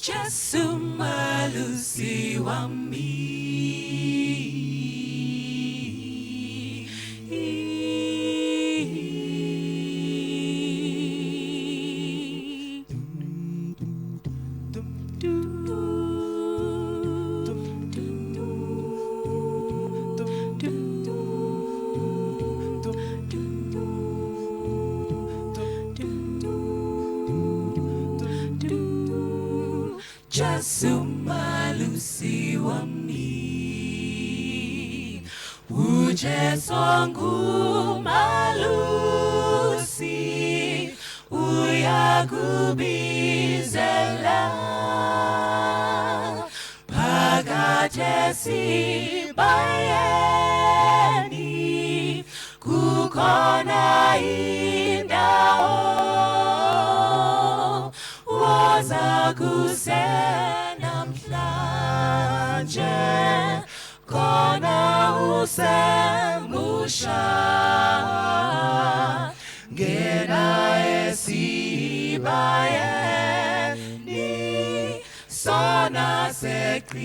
Jesu malusi wami. Jesu malusi wami, ujesu wangu malusi, uyagubizela, pakatesi bayeni, kukona indao, woza kusenamhlanje, kona usemusha, ngena esibayeni, sona seqiniso.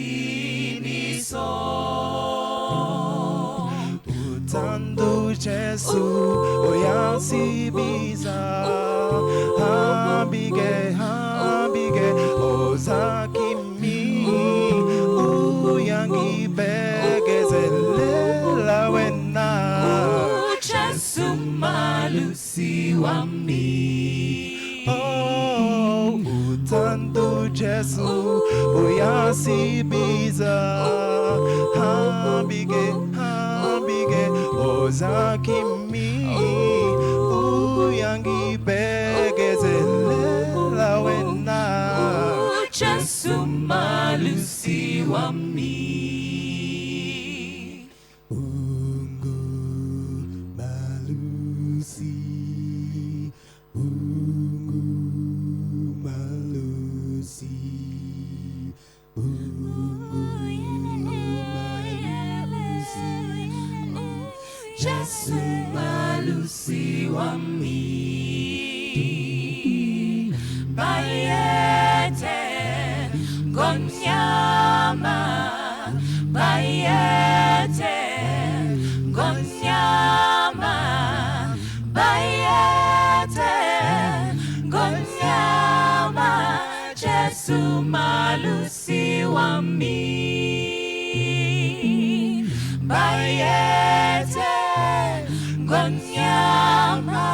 Uthando Jesu uyasibiza, hambike hambike ozakimi, uyangibekezelela wena. Jesu malusi wami. Oh, uthando Jesu uyasibiza, hambike hambike ozakimi, uyangibekezelela wena. Jesu malusi wami. Ungu malusi, ungu malusi, ungu malusi. Jesu malusi wami. Bayete ngonyama, bayete ngonyama, bayete ngonyama. Jesu malusi wami. Bayete ngonyama,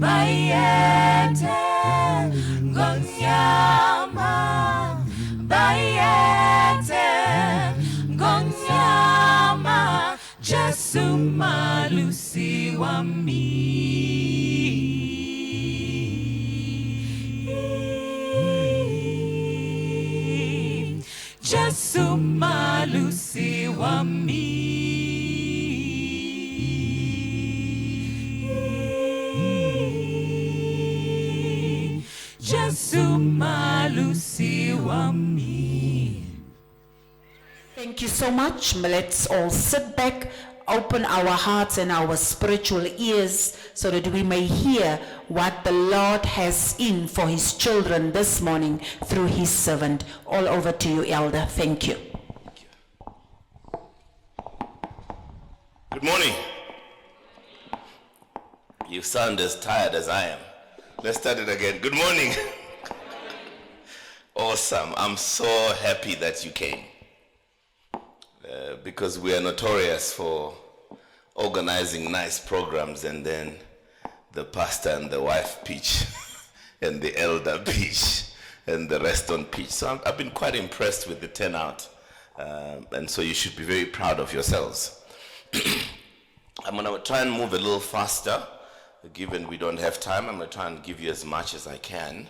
bayete ngonyama, bayete ngonyama. Jesu malusi wami. Jesu malusi wami. Jesu malusi wami. Thank you so much. Let's all sit back, open our hearts and our spiritual ears so that we may hear what the Lord has in for his children this morning through his servant. All over to you, Elder. Thank you. Good morning. You sound as tired as I am. Let's start it again. Good morning. Awesome. I'm so happy that you came. Because we are notorious for organizing nice programs and then the pastor and the wife pitch and the elder pitch and the rest on pitch. So I've been quite impressed with the turnout. And so you should be very proud of yourselves. I'm going to try and move a little faster. Given we don't have time, I'm going to try and give you as much as I can.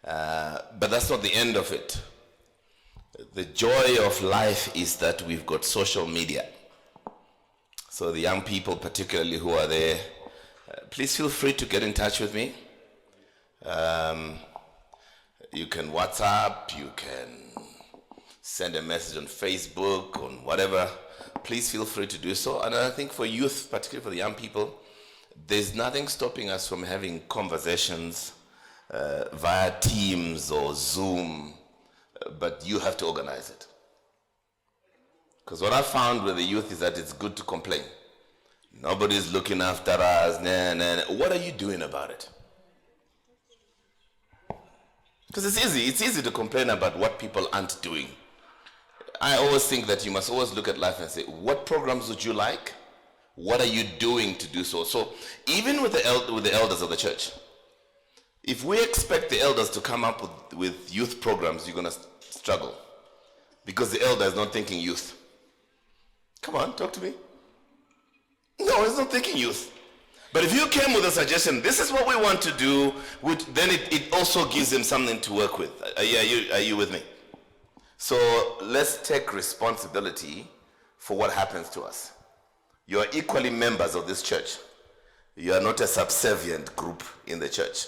But that's not the end of it. The joy of life is that we've got social media. So the young people particularly who are there, please feel free to get in touch with me. You can WhatsApp, you can send a message on Facebook, on whatever. Please feel free to do so. And I think for youth, particularly for the young people, there's nothing stopping us from having conversations via Teams or Zoom but you have to organize it. Because what I found with the youth is that it's good to complain. Nobody's looking after us. Nah. What are you doing about it? Because it's easy. It's easy to complain about what people aren't doing. I always think that you must always look at life and say, what programs would you like? What are you doing to do so? So even with the elders of the church, if we expect the elders to come up with youth programs, you're going to struggle. Because the elder is not thinking youth. Come on, talk to me. No, it's not thinking youth. But if you came with a suggestion, this is what we want to do, then it also gives them something to work with. Are you with me? So let's take responsibility for what happens to us. You are equally members of this church. You are not a subservient group in the church.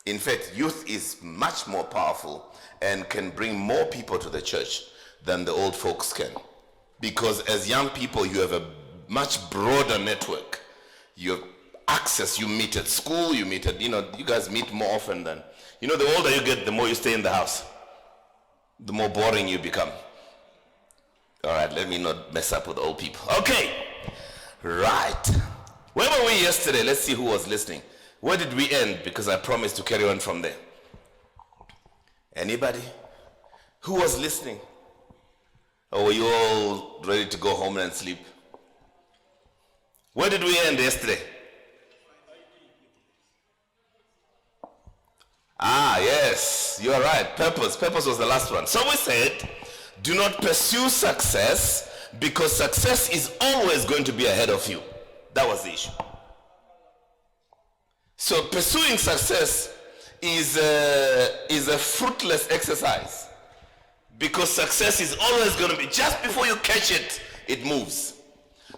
In fact, youth is much more powerful and can bring more people to the church than the old folks can. Because as young people, you have a much broader network. You have access, you meet at school, you meet at, you guys meet more often than, the older you get, the more you stay in the house. The more boring you become. All right, let me not mess up with old people. Okay, right. Where were we yesterday? Let's see who was listening. Where did we end? Because I promised to carry on from there. Anybody? Who was listening? Or were you all ready to go home and sleep? Where did we end yesterday? Yes, you are right. Purpose. Purpose was the last one. So we said, do not pursue success because success is always going to be ahead of you. That was the issue. So pursuing success is a fruitless exercise because success is always going to be, just before you catch it, it moves.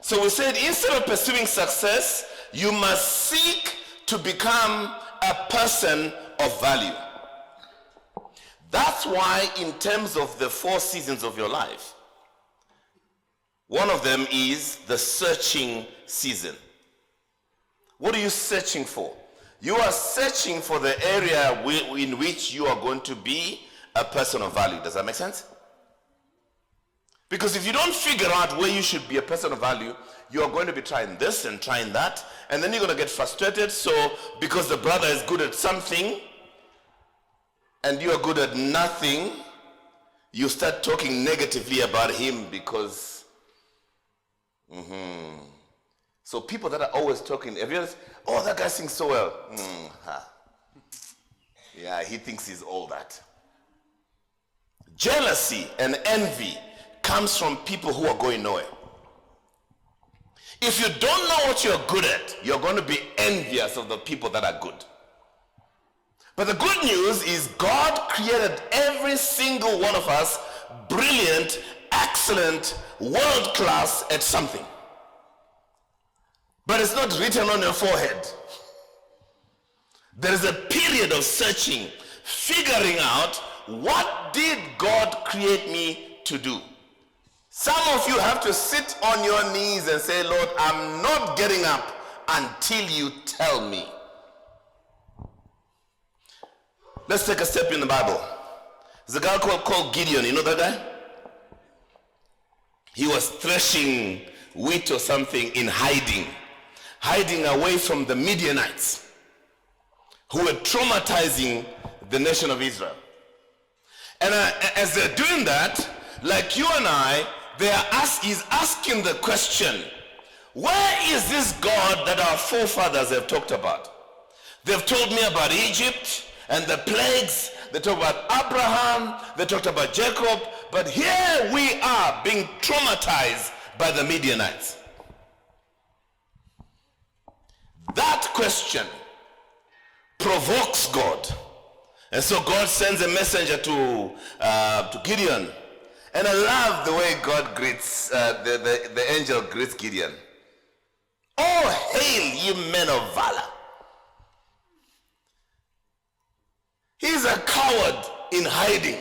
So we said instead of pursuing success, you must seek to become a person of value. That's why in terms of the 4 seasons of your life, one of them is the searching season. What are you searching for? You are searching for the area in which you are going to be a person of value. Does that make sense? Because if you don't figure out where you should be a person of value, you are going to be trying this and trying that, and then you're going to get frustrated. So because the brother is good at something and you are good at nothing, you start talking negatively about him because so people that are always talking, have you noticed, oh, that guy sings so well. Yeah, he thinks he's all that. Jealousy and envy comes from people who are going nowhere. If you don't know what you're good at, you're going to be envious of the people that are good. But the good news is God created every single one of us brilliant, excellent, world-class at something. But it's not written on your forehead. There is a period of searching, figuring out, what did God create me to do? Some of you have to sit on your knees and say, Lord, I'm not getting up until you tell me. Let's take a step in the Bible. There's a guy called Gideon. You know that guy? He was threshing wheat or something in hiding away from the Midianites who were traumatizing the nation of Israel. And as they're doing that, like you and I, he's asking the question, where is this God that our forefathers have talked about? They've told me about Egypt and the plagues. They talked about Abraham. They talked about Jacob. But here we are being traumatized by the Midianites. That question provokes God. And so God sends a messenger to Gideon. And I love the way God greets, the angel greets Gideon. Oh, hail, ye men of valor. He's a coward in hiding.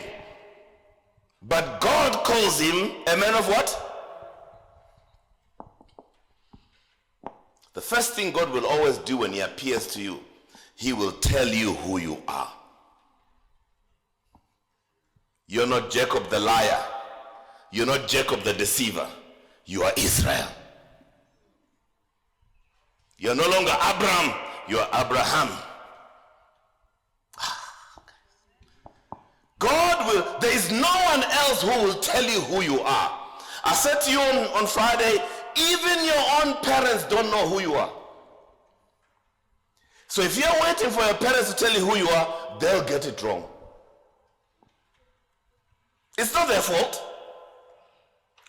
But God calls him a man of what? The first thing God will always do when he appears to you, he will tell you who you are. You're not Jacob the liar. You're not Jacob the deceiver. You are Israel. You're no longer Abraham. You are Abraham. God will, there is no one else who will tell you who you are. I said to you on Friday, even your own parents don't know who you are. So if you're waiting for your parents to tell you who you are, they'll get it wrong. It's not their fault.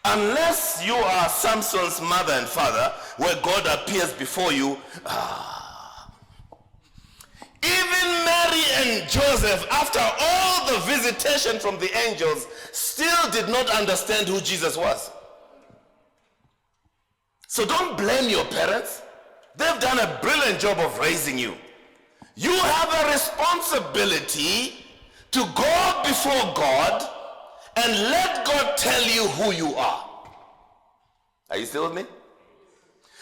Unless you are Samson's mother and father, where God appears before you. Even Mary and Joseph, after all the visitation from the angels, still did not understand who Jesus was. So don't blame your parents. They've done a brilliant job of raising you. You have a responsibility to go before God and let God tell you who you are. Are you still with me?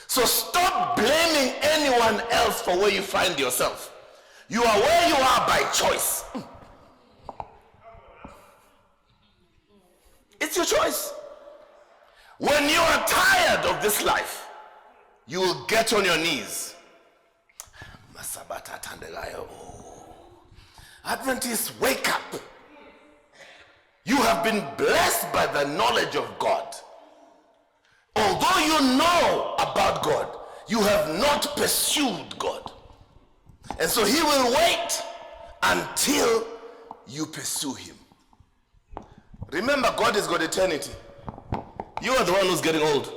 So stop blaming anyone else for where you find yourself. You are where you are by choice. It's your choice. When you are tired of this life, you will get on your knees. Adventists, wake up. You have been blessed by the knowledge of God. Although you know about God, you have not pursued God. And so he will wait until you pursue him. Remember, God has got eternity. You are the one who's getting old.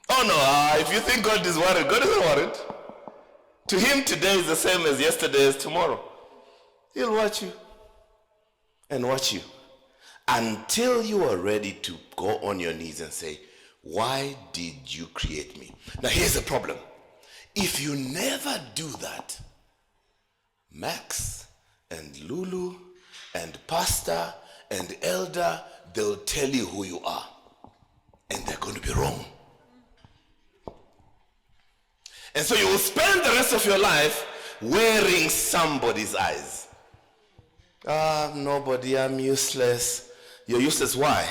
Oh no, if you think God is worried, God isn't worried. To him, today is the same as yesterday as tomorrow. He'll watch you and watch you until you are ready to go on your knees and say, why did you create me? Now here's the problem. If you never do that, Max and Lulu and Pastor and Elder, they'll tell you who you are. And they're going to be wrong. And so you will spend the rest of your life wearing somebody's eyes. Nobody, I'm useless. You're useless, why?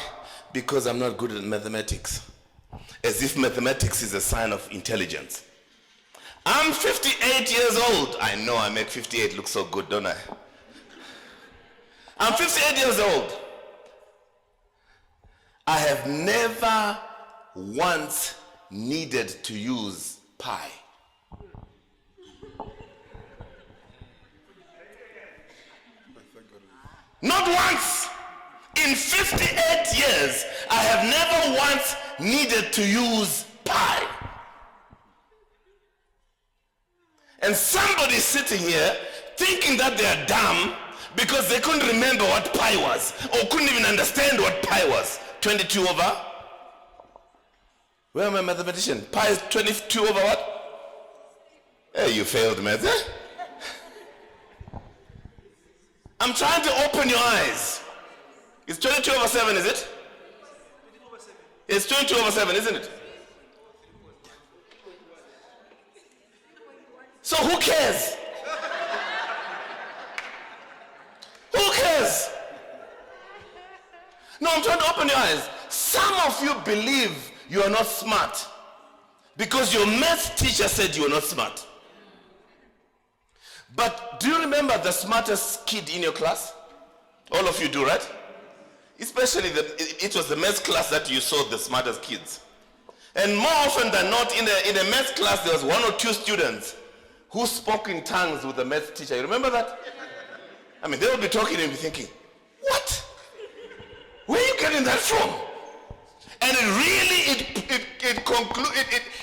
Because I'm not good at mathematics. As if mathematics is a sign of intelligence. I'm 58 years old. I know I make 58 look so good, don't I? I'm 58 years old. I have never once needed to use pi. Not once. In 58 years, I have never once needed to use pi. And somebody sitting here thinking that they are dumb because they couldn't remember what pi was or couldn't even understand what pi was. 22 over? Where am I, mathematician? Pi is 22 over what? Hey, you failed math, eh? I'm trying to open your eyes. It's 22 over 7, is it? It's 22 over 7, isn't it? So who cares? Who cares? No, I'm trying to open your eyes. Some of you believe you are not smart because your math teacher said you are not smart. But do you remember the smartest kid in your class? All of you do, right? Especially it was the math class that you saw the smartest kids. And more often than not, in a math class, there was one or two students who spoke in tongues with the math teacher. You remember that? I mean, they would be talking and be thinking, what? Where are you getting that from? And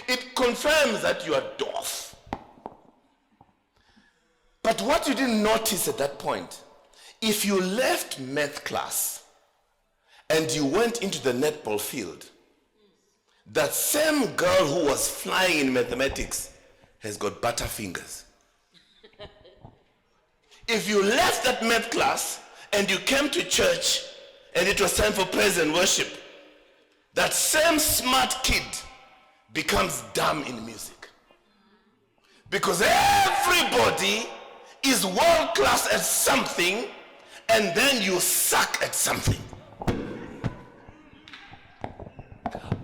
it confirms that you are dwarf. But what you didn't notice at that point, if you left math class and you went into the netball field, that same girl who was flying in mathematics has got butterfingers. If you left that math class and you came to church and it was time for praise and worship, that same smart kid becomes dumb in music. Because everybody is world class at something and then you suck at something.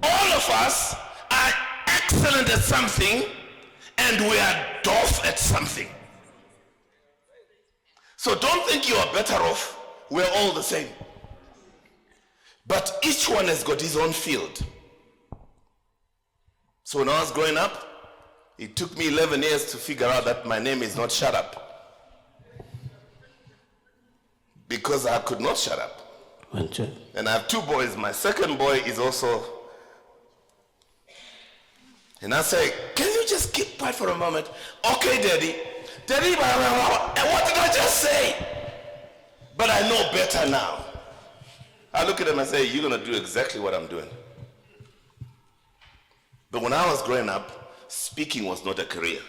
All of us are excellent at something, and we are dwarf at something. So don't think you are better off. We're all the same. But each one has got his own field. So when I was growing up, it took me 11 years to figure out that my name is not Shut Up. Because I could not shut up. And I have two boys. My second boy is also. And I say, can you just keep quiet for a moment? Okay, Daddy. Daddy, and what did I just say? But I know better now. I look at him and say, you're going to do exactly what I'm doing. But when I was growing up, speaking was not a career.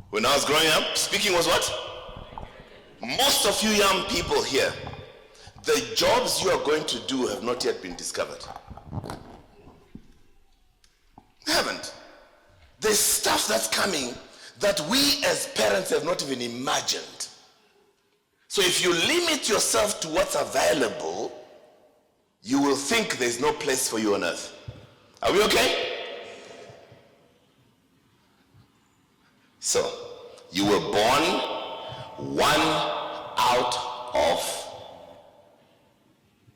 When I was growing up, speaking was what? Most of you young people here, the jobs you are going to do have not yet been discovered. They haven't. There's stuff that's coming that we as parents have not even imagined. So if you limit yourself to what's available, you will think there's no place for you on earth. Are we okay? So, you were born one out of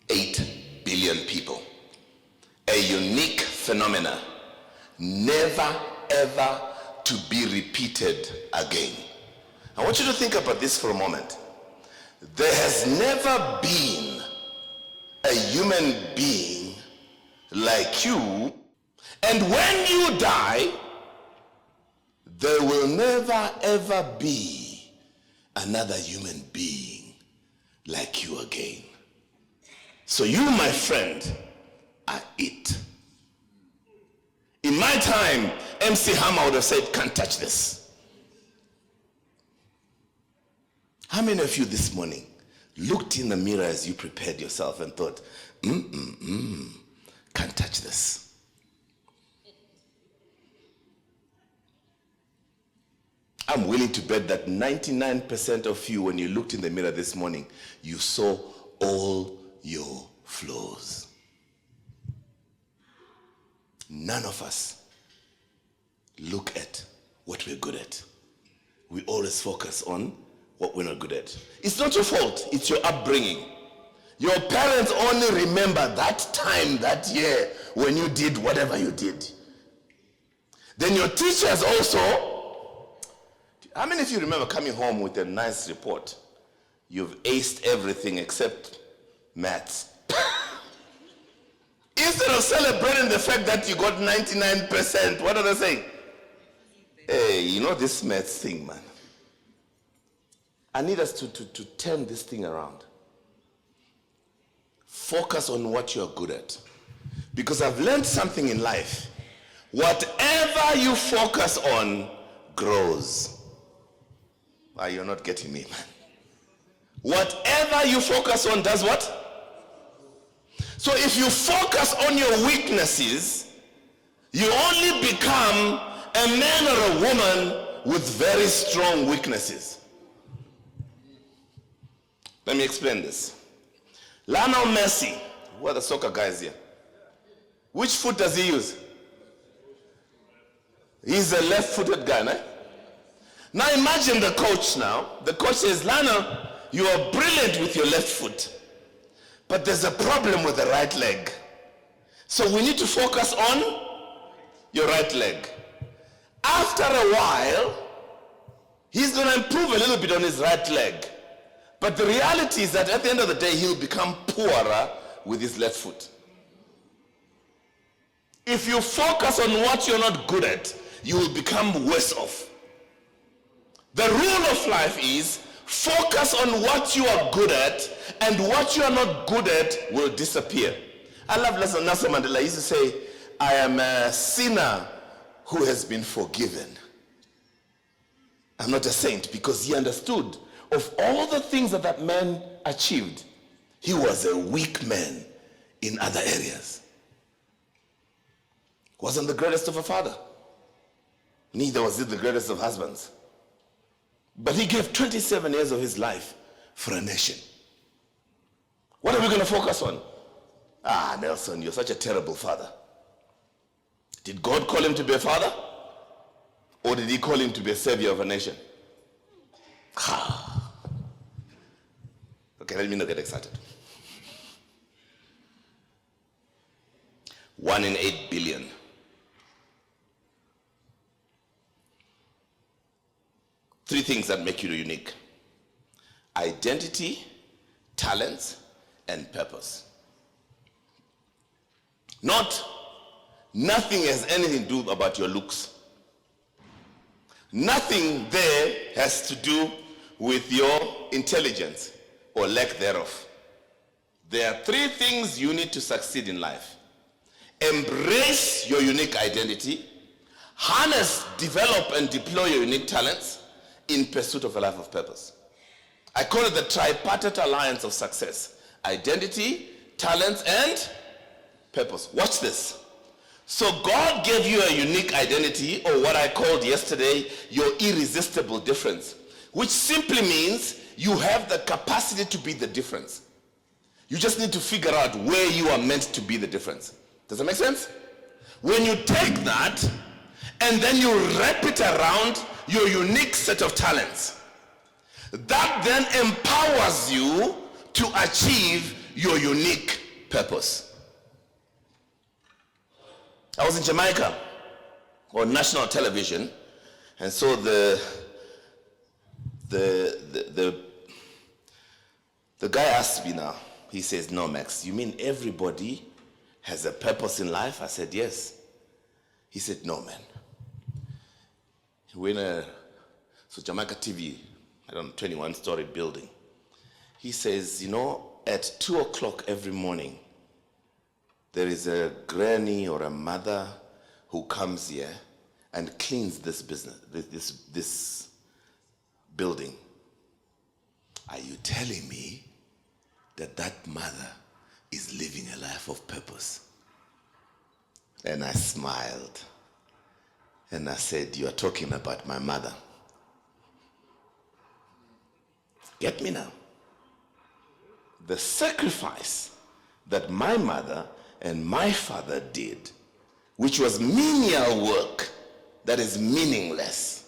8 billion people. A unique phenomena, never ever to be repeated again. I want you to think about this for a moment. There has never been a human being like you, and when you die, there will never ever be another human being like you again. So you, my friend, are it. In my time, MC Hammer would have said, can't touch this. How many of you this morning looked in the mirror as you prepared yourself and thought, can't touch this? I'm willing to bet that 99% of you, when you looked in the mirror this morning, you saw all your flaws. None of us look at what we're good at. We always focus on what we're not good at. It's not your fault, it's your upbringing. Your parents only remember that time, that year, when you did whatever you did. Then your teachers also. How many of you remember coming home with a nice report? You've aced everything except maths. Instead of celebrating the fact that you got 99%, what are they saying? Hey, you know this maths thing, man. I need us to turn this thing around. Focus on what you're good at. Because I've learned something in life. Whatever you focus on grows. Why, you're not getting me, man. Whatever you focus on does what? So if you focus on your weaknesses, you only become a man or a woman with very strong weaknesses. Let me explain this. Lionel Messi, who are the soccer guys here? Which foot does he use? He's a left-footed guy, right? Now imagine the coach now. The coach says, Lionel, you are brilliant with your left foot, but there's a problem with the right leg. So we need to focus on your right leg. After a while, he's going to improve a little bit on his right leg. But the reality is that at the end of the day, he'll become poorer with his left foot. If you focus on what you're not good at, you will become worse off. The rule of life is focus on what you are good at, and what you are not good at will disappear. I love Nelson Mandela. He used to say, I am a sinner who has been forgiven. I'm not a saint, because he understood of all the things that that man achieved, he was a weak man in other areas. Wasn't the greatest of a father. Neither was he the greatest of husbands. But he gave 27 years of his life for a nation. What are we going to focus on? Nelson, you're such a terrible father. Did God call him to be a father? Or did he call him to be a savior of a nation? Okay, let me not get excited. 1 in 8 billion. Three things that make you unique: identity, talents, and purpose. Nothing has anything to do about your looks. Nothing there has to do with your intelligence or lack thereof. There are three things you need to succeed in life: embrace your unique identity, harness, develop, and deploy your unique talents in pursuit of a life of purpose. I call it the tripartite alliance of success: identity, talents, and purpose. Watch this. So God gave you a unique identity, or what I called yesterday your irresistible difference, which simply means you have the capacity to be the difference. You just need to figure out where you are meant to be the difference. Does that make sense? When you take that and then you wrap it around your unique set of talents, that then empowers you to achieve your unique purpose. I was in Jamaica on national television, and so the guy asked me now, he says, "No, Max, you mean everybody has a purpose in life?" I said, "Yes." He said, "No, man. We're in so Jamaica TV, 21-story building." He says, at 2 o'clock every morning, there is a granny or a mother who comes here and cleans this building. Are you telling me that mother is living a life of purpose? And I smiled and I said, "You are talking about my mother." Get me now? The sacrifice that my mother and my father did, which was menial work that is meaningless,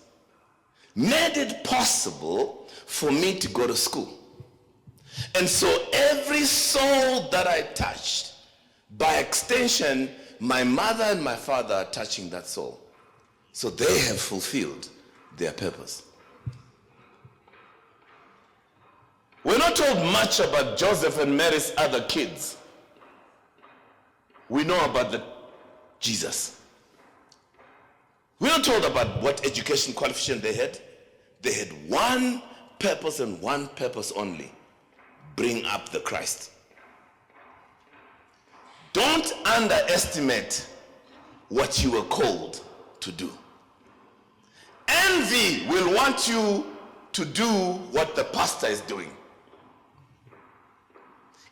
made it possible for me to go to school. And so every soul that I touched, by extension, my mother and my father are touching that soul. So they have fulfilled their purpose. We're not told much about Joseph and Mary's other kids. We know about Jesus. We're not told about what education qualification they had. They had one purpose and one purpose only: bring up the Christ. Don't underestimate what you were called to do. Envy will want you to do what the pastor is doing.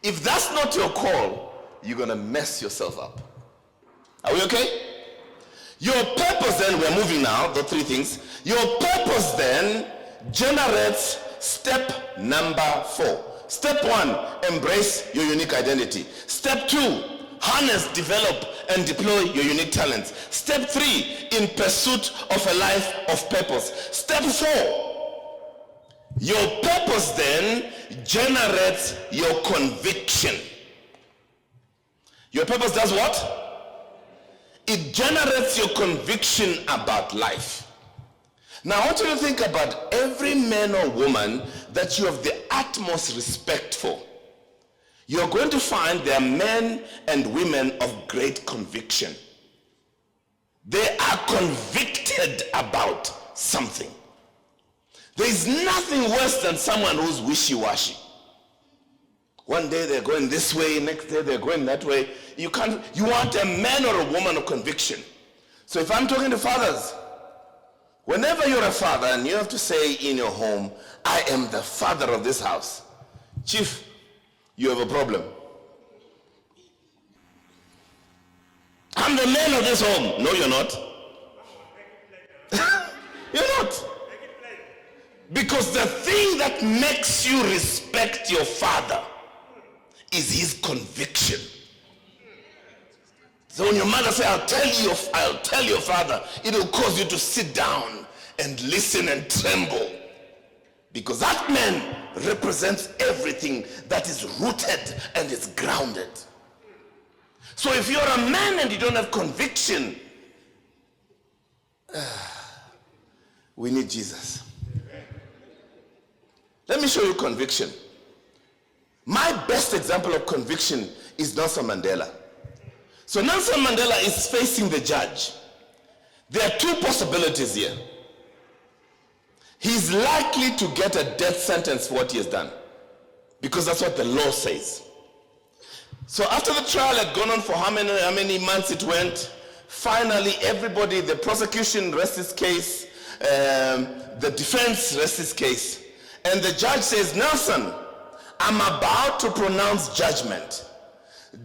If that's not your call, you're going to mess yourself up. Are we okay? Your purpose then, we're moving now, the three things. Your purpose then generates step number 4. Step 1, embrace your unique identity. Step 2, harness, develop, and deploy your unique talents. Step 3, in pursuit of a life of purpose. Step 4, your purpose then generates your conviction. Your purpose does what? It generates your conviction about life. Now I want you to think about every man or woman that you have the utmost respect for. You're going to find they are men and women of great conviction. They are convicted about something. There is nothing worse than someone who's wishy-washy. One day they're going this way, next day they're going that way. You want a man or a woman of conviction. So if I'm talking to fathers, whenever you're a father and you have to say in your home, "I am the father of this house," Chief, you have a problem. "I'm the man of this home." No, you're not. You're not. Because the thing that makes you respect your father is his conviction. So when your mother says, I'll tell your father, it will cause you to sit down and listen and tremble. Because that man represents everything that is rooted and is grounded. So if you're a man and you don't have conviction, we need Jesus. Let me show you conviction. My best example of conviction is Nelson Mandela. So Nelson Mandela is facing the judge. There are two possibilities here. He's likely to get a death sentence for what he has done, because that's what the law says. So after the trial had gone on for how many months it went, finally everybody, the prosecution rests its case, the defense rests its case, and the judge says, Nelson, I'm about to pronounce judgment.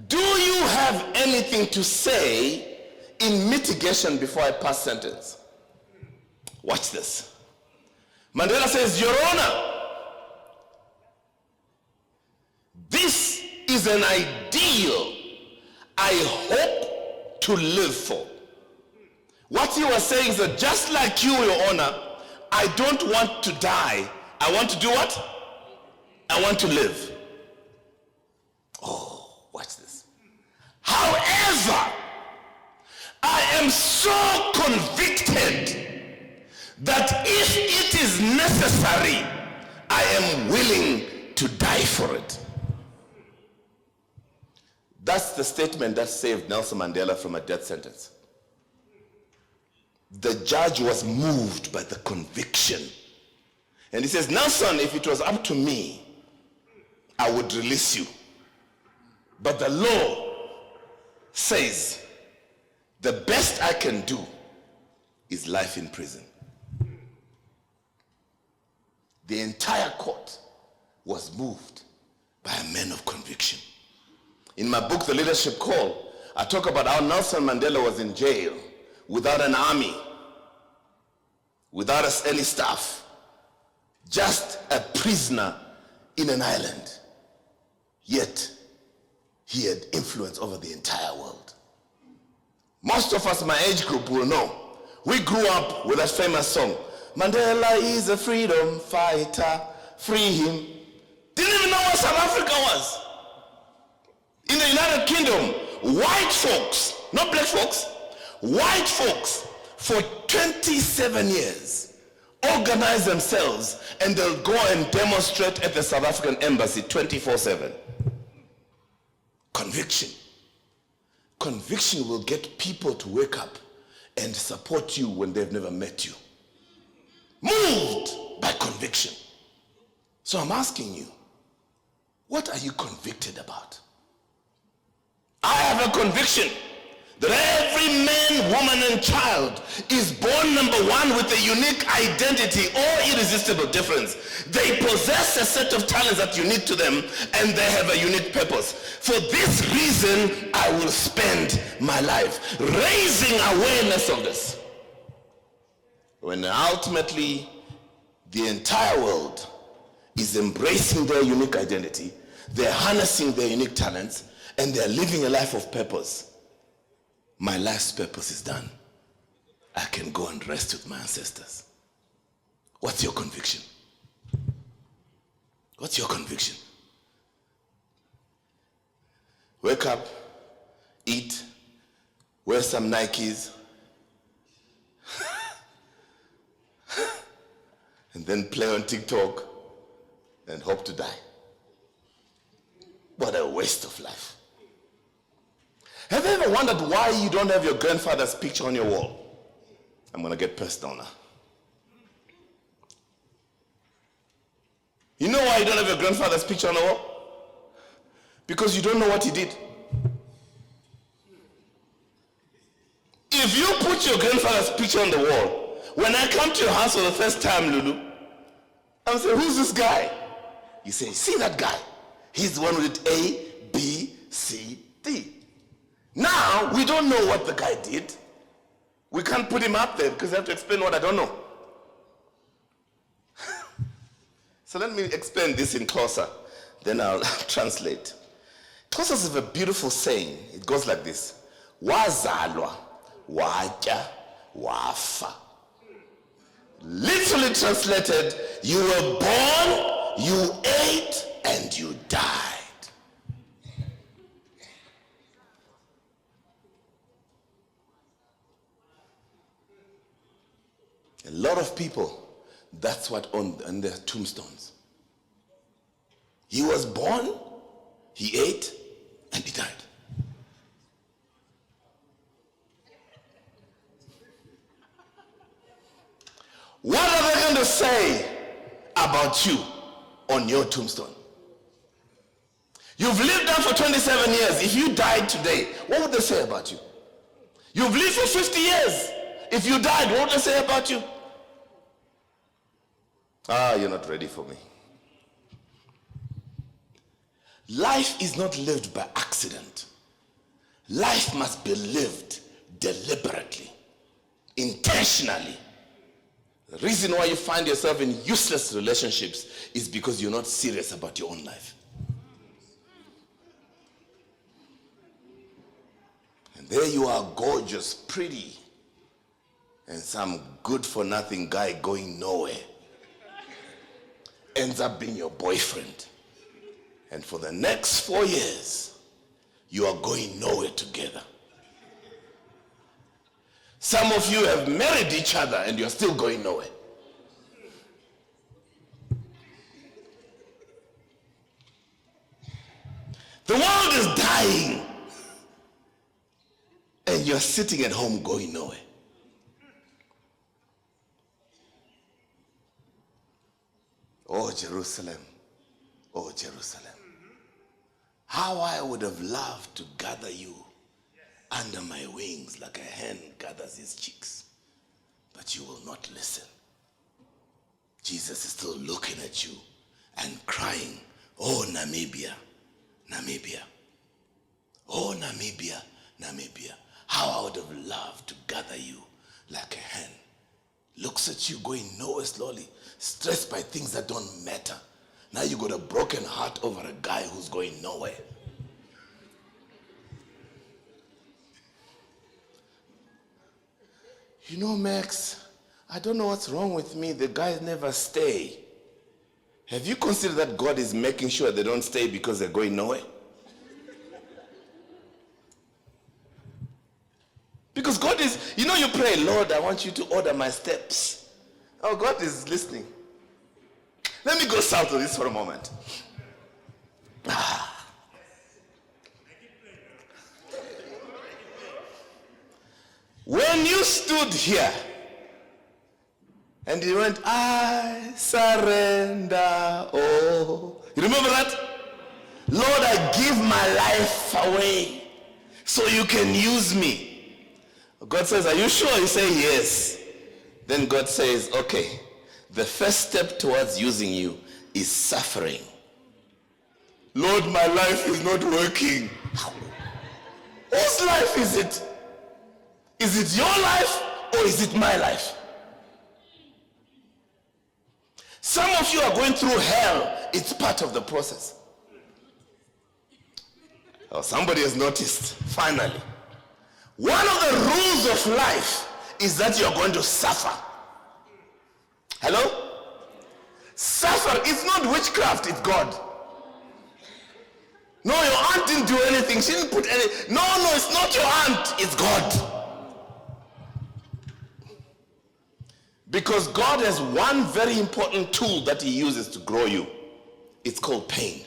Do you have anything to say in mitigation before I pass sentence? Watch this. Mandela says, Your Honor, this is an ideal I hope to live for. What he was saying is that just like you, Your Honor, I don't want to die. I want to do what? I want to live. Oh, watch this. However, I am so convicted that if it is necessary, I am willing to die for it. That's the statement that saved Nelson Mandela from a death sentence. The judge was moved by the conviction. And he says, Nelson, if it was up to me, I would release you. But the law says the best I can do is life in prison. The entire court was moved by a man of conviction. In my book, The Leadership Call, I talk about how Nelson Mandela was in jail without an army, without any staff, just a prisoner in an island. Yet, he had influence over the entire world. Most of us, my age group, will know. We grew up with that famous song, Mandela is a freedom fighter, free him. Didn't even know what South Africa was. In the United Kingdom, white folks, not black folks, white folks for 27 years organize themselves and they'll go and demonstrate at the South African embassy 24/7. Conviction. Conviction will get people to wake up and support you when they've never met you. Moved by conviction. So I'm asking you, what are you convicted about? I have a conviction that every man, woman, and child is born, number one, with a unique identity or irresistible difference. They possess a set of talents that are unique to them, and they have a unique purpose. For this reason, I will spend my life raising awareness of this. When ultimately the entire world is embracing their unique identity, they're harnessing their unique talents, and they're living a life of purpose, my life's purpose is done. I can go and rest with my ancestors. What's your conviction? What's your conviction? Wake up, eat, wear some Nikes, and then play on TikTok and hope to die. What a waste of life. Have you ever wondered why you don't have your grandfather's picture on your wall? I'm going to get personal now. You know why you don't have your grandfather's picture on the wall? Because you don't know what he did. If you put your grandfather's picture on the wall, when I come to your house for the first time, Lulu, I'm saying, who's this guy? You say, see that guy? He's the one with A, B, C, D. Now, we don't know what the guy did. We can't put him up there because I have to explain what I don't know. So let me explain this in Xhosa, then I'll translate. Xhosas have a beautiful saying. It goes like this. Wazalwa, watya, wafa. Literally translated, you were born, you ate, and you died. A lot of people, that's what on their tombstones. He was born, he ate, and he died. What are they going to say about you on your tombstone? You've lived there for 27 years. If you died today, what would they say about you? You've lived for 50 years. If you died, what would they say about you? You're not ready for me. Life is not lived by accident. Life must be lived deliberately, intentionally. The reason why you find yourself in useless relationships is because you're not serious about your own life. And there you are, gorgeous, pretty, and some good-for-nothing guy going nowhere ends up being your boyfriend. And for the next 4 years, you are going nowhere together. Some of you have married each other and you're still going nowhere. The world is dying and you're sitting at home going nowhere. Oh Jerusalem, oh Jerusalem, how I would have loved to gather you under my wings like a hen gathers his chicks. But you will not listen. Jesus is still looking at you and crying, oh Namibia, Namibia. Oh Namibia, Namibia. How I would have loved to gather you like a hen. Looks at you going nowhere slowly, stressed by things that don't matter. Now you got a broken heart over a guy who's going nowhere. You know, Max, I don't know what's wrong with me. The guys never stay. Have you considered that God is making sure they don't stay because they're going nowhere? Because God is, you know, you pray, Lord, I want you to order my steps. Oh, God is listening. Let me go south of this for a moment. When you stood here and you went, I surrender, oh. You remember that? Lord, I give my life away so you can use me. God says, are you sure? You say, yes. Then God says, okay, the first step towards using you is suffering. Lord, my life is not working. Whose life is it? Is it your life or is it my life? Some of you are going through hell. It's part of the process. Oh, somebody has noticed, finally. One of the rules of life is that you're going to suffer. Hello? Suffer. It's not witchcraft, it's God. No, your aunt didn't do anything. She didn't put any. No, it's not your aunt, it's God. Because God has one very important tool that he uses to grow you. It's called pain.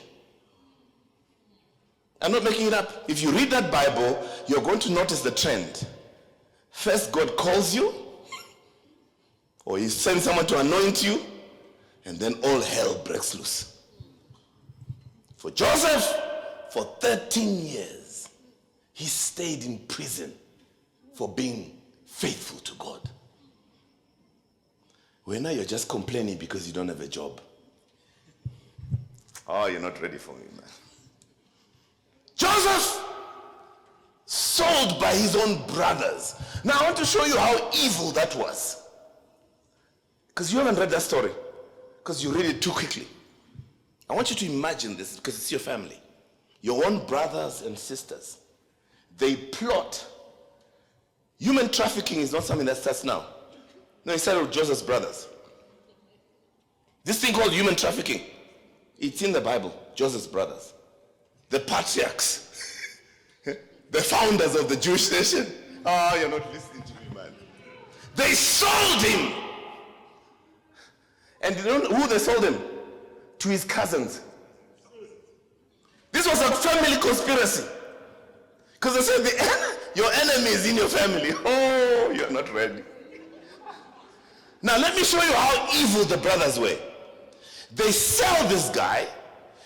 I'm not making it up. If you read that Bible, you're going to notice the trend. First, God calls you, or he sends someone to anoint you, and then all hell breaks loose. For Joseph, for 13 years, he stayed in prison for being faithful to God. Well, now you're just complaining because you don't have a job. Oh, you're not ready for me, man. Joseph, sold by his own brothers. Now I want to show you how evil that was. Because you haven't read that story. Because you read it too quickly. I want you to imagine this because it's your family. Your own brothers and sisters. They plot. Human trafficking is not something that starts now. No, it started with Joseph's brothers. This thing called human trafficking, it's in the Bible, Joseph's brothers. The patriarchs, the founders of the Jewish nation. Oh, you're not listening to me, man. They sold him. And you know who they sold him? To his cousins. This was a family conspiracy. Because they said, your enemy is in your family. Oh, you're not ready. Now let me show you how evil the brothers were. They sell this guy,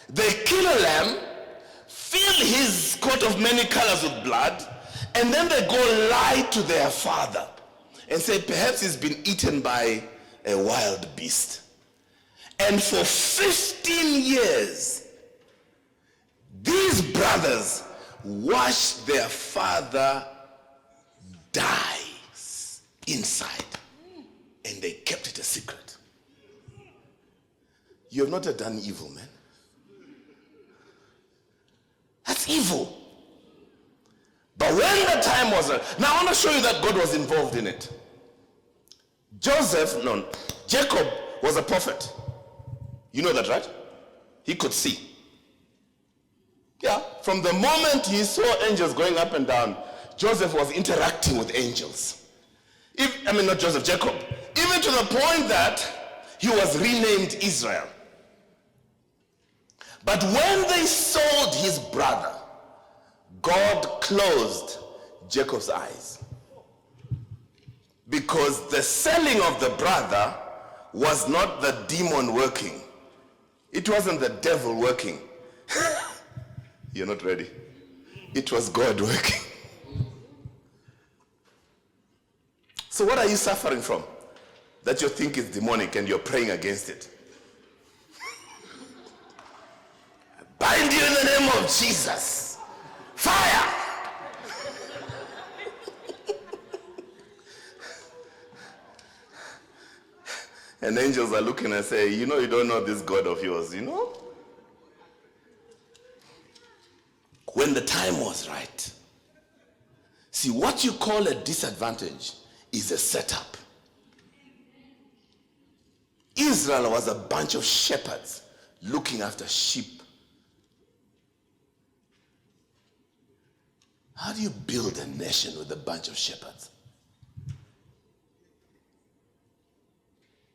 they kill a lamb, fill his coat of many colors with blood, and then they go lie to their father and say perhaps he's been eaten by a wild beast. And for 15 years, these brothers watched their father die inside, and they kept it a secret. You have not done evil, man. That's evil. But when the time was, now I want to show you that God was involved in it. Jacob was a prophet. You know that, right? He could see. Yeah, from the moment he saw angels going up and down, Joseph was interacting with angels. Jacob. Even to the point that he was renamed Israel. But when they sold his brother, God closed Jacob's eyes. Because the selling of the brother was not the demon working. It wasn't the devil working. You're not ready. It was God working. So what are you suffering from? That you think is demonic and you're praying against it. I bind you in the name of Jesus. Fire! And angels are looking and say, you don't know this God of yours, When the time was right. See, what you call a disadvantage is a setup. Israel was a bunch of shepherds looking after sheep. How do you build a nation with a bunch of shepherds?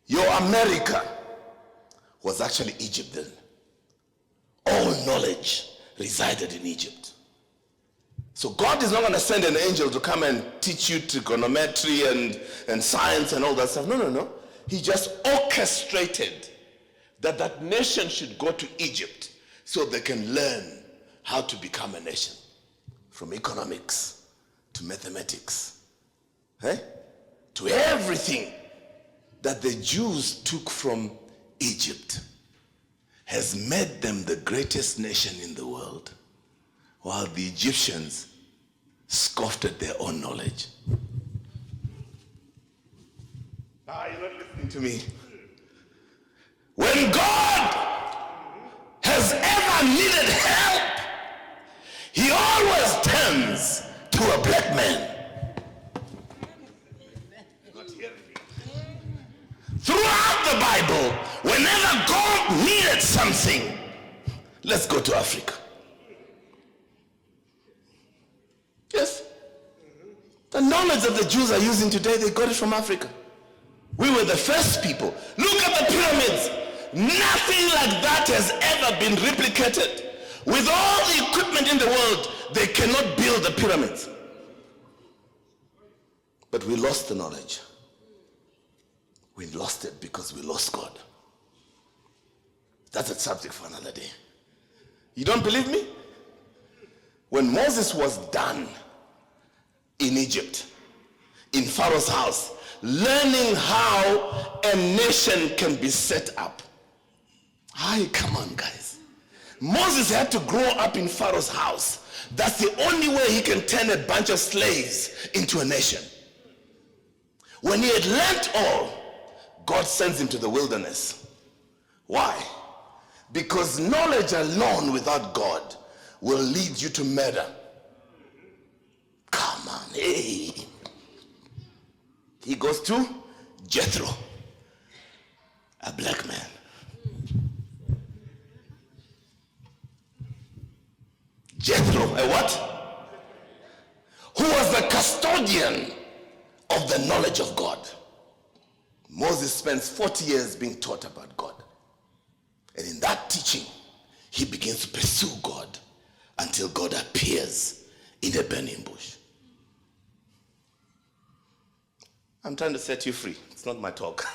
Your America was actually Egypt then. All knowledge resided in Egypt. So God is not going to send an angel to come and teach you trigonometry and science and all that stuff. No. He just orchestrated that nation should go to Egypt so they can learn how to become a nation. From economics to mathematics, to everything that the Jews took from Egypt has made them the greatest nation in the world, while the Egyptians scoffed at their own knowledge. You're not listening to me. When God has ever needed help, he always turns to a black man. Not hearing me. Throughout the Bible, whenever God needed something, let's go to Africa. Yes. The knowledge that the Jews are using today, they got it from Africa. We were the first people. Look at the pyramids. Nothing like that has ever been replicated. With all the equipment in the world, they cannot build the pyramids. But we lost the knowledge. We lost it because we lost God. That's a subject for another day. You don't believe me? When Moses was done in Egypt, in Pharaoh's house, learning how a nation can be set up. Come on, guys. Moses had to grow up in Pharaoh's house. That's the only way he can turn a bunch of slaves into a nation. When he had learnt all, God sends him to the wilderness. Why? Because knowledge alone without God will lead you to murder. Come on, hey. He goes to Jethro, a black man. Jethro, a what? Who was the custodian of the knowledge of God. Moses spends 40 years being taught about God. And in that teaching, he begins to pursue God until God appears in a burning bush. I'm trying to set you free. It's not my talk.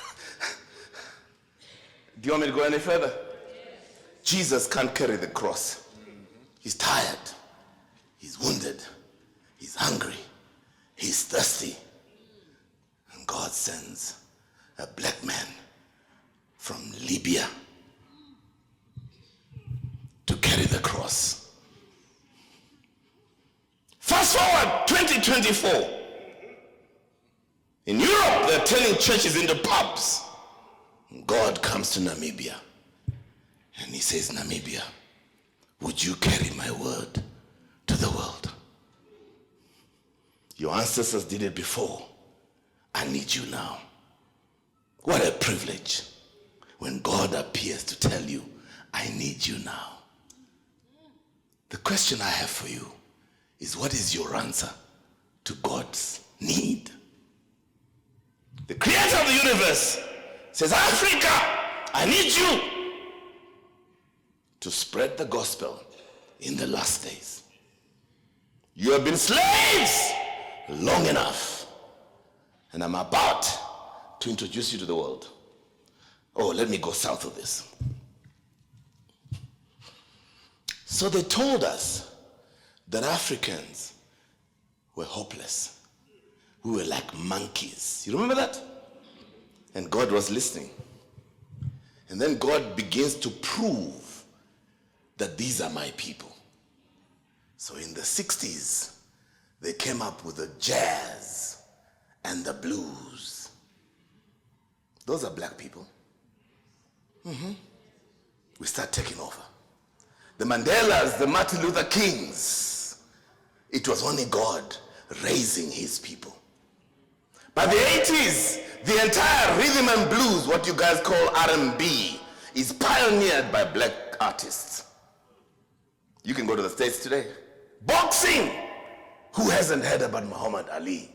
Do you want me to go any further? Jesus can't carry the cross. He's tired. He's wounded. He's hungry. He's thirsty. And God sends a black man from Libya to carry the cross. Fast forward 2024. In Europe, they're turning churches into pubs. God comes to Namibia and he says, Namibia, would you carry my word to the world? Your ancestors did it before. I need you now. What a privilege when God appears to tell you, I need you now. The question I have for you is, what is your answer to God's need? The creator of the universe says, Africa, I need you to spread the gospel in the last days. You have been slaves long enough, and I'm about to introduce you to the world. Oh, let me go south of this. So they told us that Africans were hopeless. We were like monkeys. You remember that? And God was listening. And then God begins to prove that these are my people. So in the 60s, they came up with the jazz and the blues. Those are black people. We start taking over. The Mandelas, the Martin Luther Kings, it was only God raising his people. By the 80s, the entire rhythm and blues, what you guys call R&B, is pioneered by black artists. You can go to the States today. Boxing! Who hasn't heard about Muhammad Ali?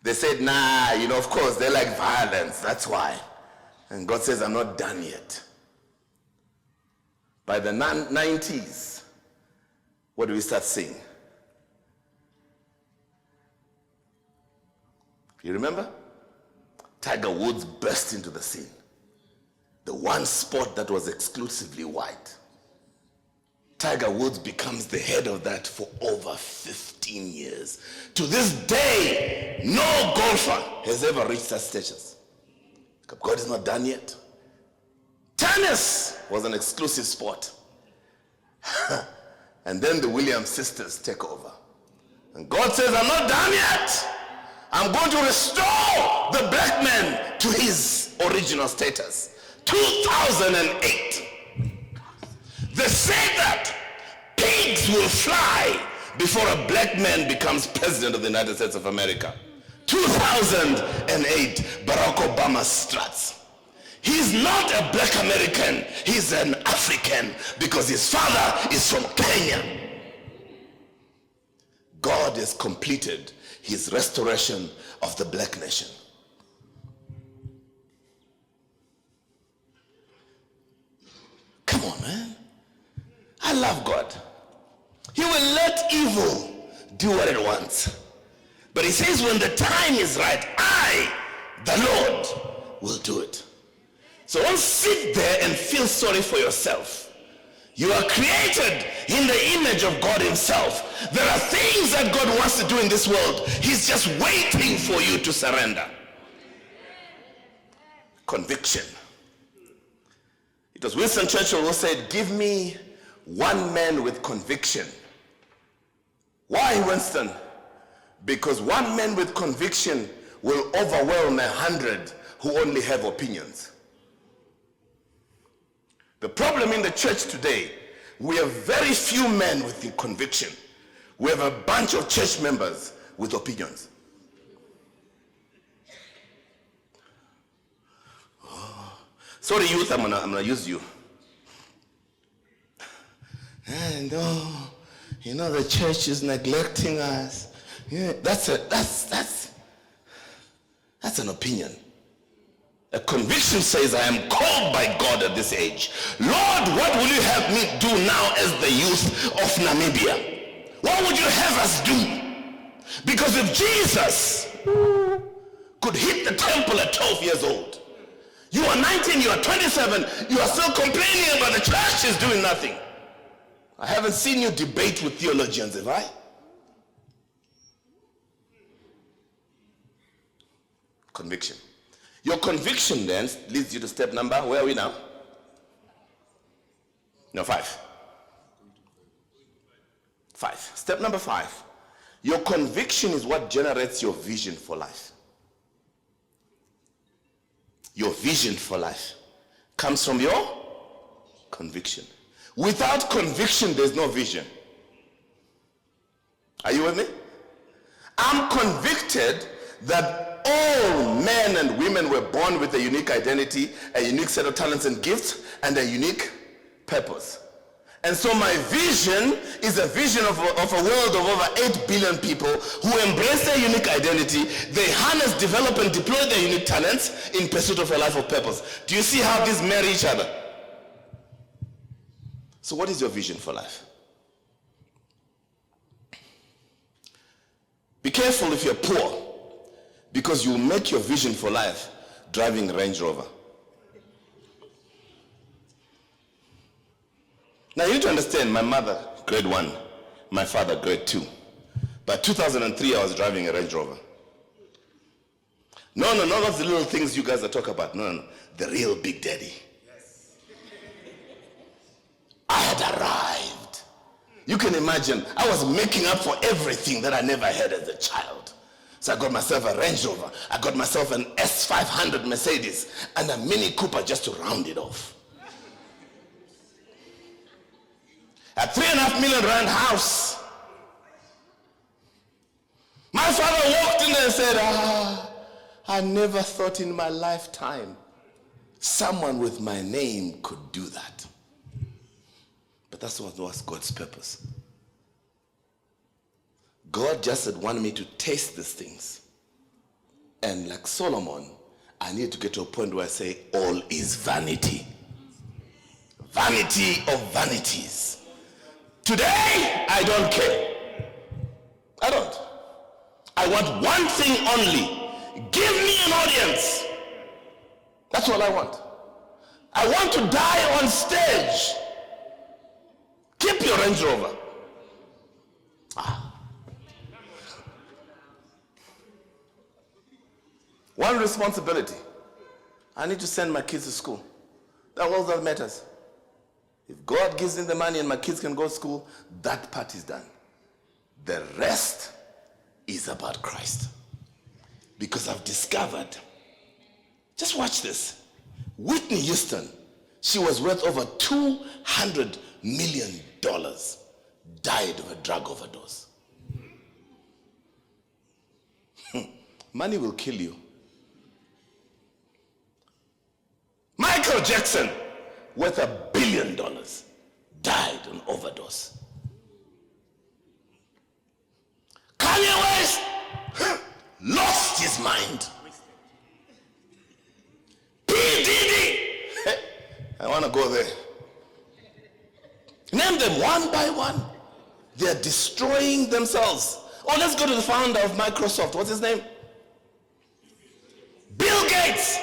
They said, nah, of course, they like violence, that's why. And God says, I'm not done yet. By the 90s, what do we start seeing? You remember? Tiger Woods burst into the scene. The one sport that was exclusively white. Tiger Woods becomes the head of that for over 15 years. To this day, no golfer has ever reached that status. God is not done yet. Tennis was an exclusive sport. And then the Williams sisters take over. And God says, I'm not done yet. I'm going to restore the black man to his original status. 2008. They say that pigs will fly before a black man becomes president of the United States of America. 2008, Barack Obama struts. He's not a black American, he's an African because his father is from Kenya. God has completed his restoration of the black nation. Come on, man. I love God. He will let evil do what it wants. But he says when the time is right, I, the Lord, will do it. So don't sit there and feel sorry for yourself. You are created in the image of God himself. There are things that God wants to do in this world. He's just waiting for you to surrender. Conviction. It was Winston Churchill who said, give me one man with conviction. Why, Winston? Because one man with conviction will overwhelm 100 who only have opinions. The problem in the church today, we have very few men with conviction. We have a bunch of church members with opinions. Oh. Sorry, youth, I'm gonna use you. And the church is neglecting us. Yeah, that's an opinion. A conviction says, I am called by God at this age. Lord, what will you have me do now as the youth of Namibia? What would you have us do? Because if Jesus could hit the temple at 12 years old, you are 19, you are 27, you are still complaining about the church is doing nothing. I haven't seen you debate with theologians, have I? Conviction. Your conviction then leads you to step number, where are we now? No, 5. 5. Step number 5. Your conviction is what generates your vision for life. Your vision for life comes from your conviction. Without conviction, there's no vision. Are you with me? I'm convicted that all men and women were born with a unique identity, a unique set of talents and gifts, and a unique purpose. And so my vision is a vision of a world of over 8 billion people who embrace their unique identity. They harness, develop, and deploy their unique talents in pursuit of a life of purpose. Do you see how these marry each other? So what is your vision for life? Be careful if you're poor, because you will make your vision for life driving a Range Rover. Now you need to understand, my mother, grade 1, my father, grade 2. By 2003, I was driving a Range Rover. No, none of the little things you guys are talking about. No. The real Big Daddy. Yes. I had arrived. You can imagine, I was making up for everything that I never had as a child. So I got myself a Range Rover. I got myself an S500 Mercedes and a Mini Cooper just to round it off. A 3.5 million rand house. My father walked in there and said, I never thought in my lifetime someone with my name could do that. But that's what was God's purpose. God just had wanted me to taste these things. And like Solomon, I need to get to a point where I say, all is vanity. Vanity of vanities. Today, I don't care. I don't. I want one thing only. Give me an audience. That's all I want. I want to die on stage. Keep your Range Rover. One responsibility. I need to send my kids to school. That's all that matters. If God gives me the money and my kids can go to school, that part is done. The rest is about Christ. Because I've discovered, just watch this. Whitney Houston, she was worth over $200 million, died of a drug overdose. Money will kill you. Michael Jackson, worth $1 billion, died on overdose. Kanye West lost his mind. P. Diddy, I want to go there. Name them one by one. They're destroying themselves. Oh, let's go to the founder of Microsoft. What's his name? Bill Gates.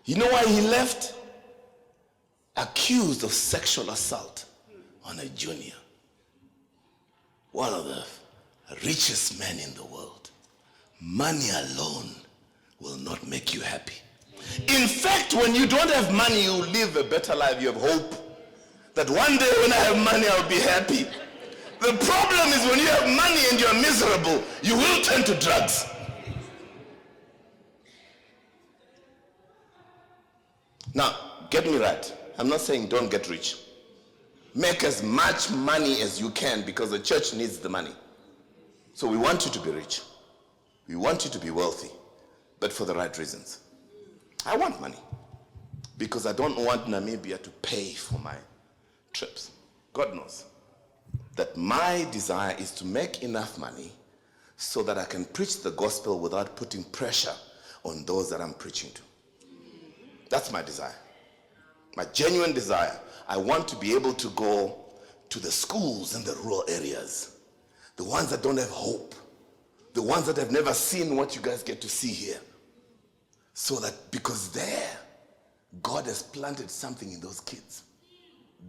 You know why he left? Accused of sexual assault on a junior. One of the richest men in the world. Money alone will not make you happy. In fact, when you don't have money, you live a better life. You have hope that one day when I have money, I'll be happy. The problem is when you have money and you're miserable, you will turn to drugs. Now, get me right. I'm not saying don't get rich. Make as much money as you can because the church needs the money. So we want you to be rich. We want you to be wealthy, but for the right reasons. I want money because I don't want Namibia to pay for my trips. God knows that my desire is to make enough money so that I can preach the gospel without putting pressure on those that I'm preaching to. That's my desire. My genuine desire. I want to be able to go to the schools in the rural areas, the ones that don't have hope, the ones that have never seen what you guys get to see here. So that because there, God has planted something in those kids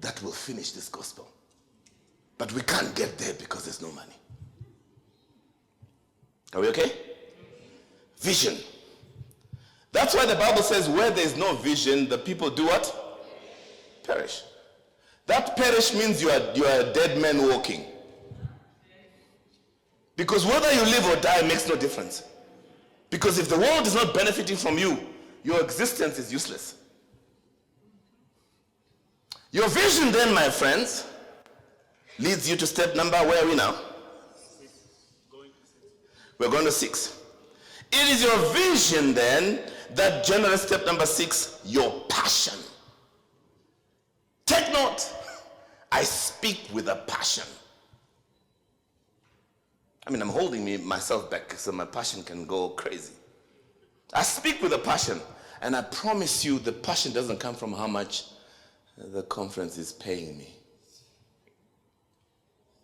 that will finish this gospel. But we can't get there because there's no money. Are we okay? Vision. That's why the Bible says where there's no vision, the people do what? Perish. That perish means you are a dead man walking. Because whether you live or die makes no difference. Because if the world is not benefiting from you, your existence is useless. Your vision then, my friends, leads you to step number, where are we now? We're going to 6. It is your vision then that generates step number 6, your passion. Take note. I speak with a passion. I mean, I'm holding myself back so my passion can go crazy. I speak with a passion, and I promise you the passion doesn't come from how much the conference is paying me.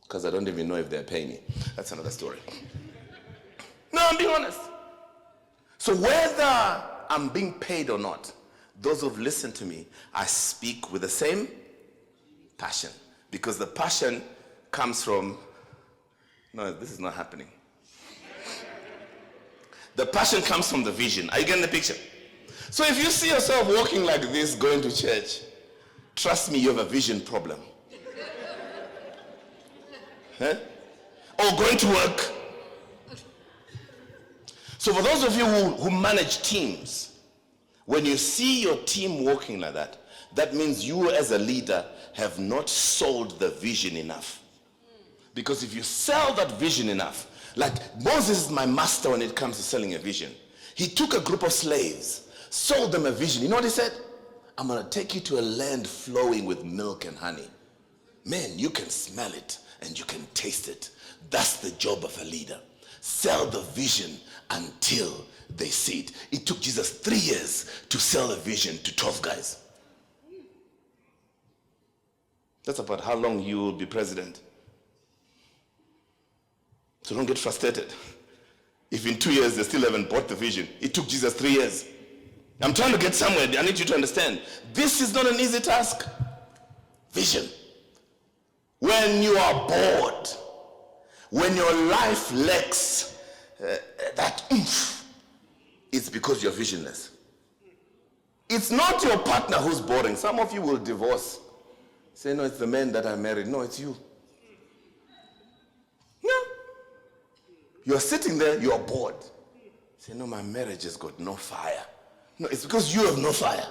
Because I don't even know if they're paying me. That's another story. No, I'm being honest. So whether I'm being paid or not, those who've listened to me, I speak with the same passion. Because the passion comes from, no, this is not happening. The passion comes from the vision. Are you getting the picture? So if you see yourself walking like this, going to church, trust me, you have a vision problem. Huh? Or going to work. So for those of you who manage teams, when you see your team walking like that, that means you as a leader have not sold the vision enough. Because if you sell that vision enough, like Moses is my master when it comes to selling a vision. He took a group of slaves, sold them a vision. You know what he said? I'm going to take you to a land flowing with milk and honey. Man, you can smell it and you can taste it. That's the job of a leader. Sell the vision until they see it. It took Jesus 3 years to sell a vision to 12 guys. That's about how long you will be president. So don't get frustrated. If in 2 years they still haven't bought the vision, it took Jesus 3 years. I'm trying to get somewhere. I need you to understand. This is not an easy task. Vision. When you are bored, when your life lacks that oomph, it's because you're visionless. It's not your partner who's boring. Some of you will divorce. Say, no, it's the man that I married. No, it's you. No. You're sitting there, you're bored. Say, no, my marriage has got no fire. No, it's because you have no fire.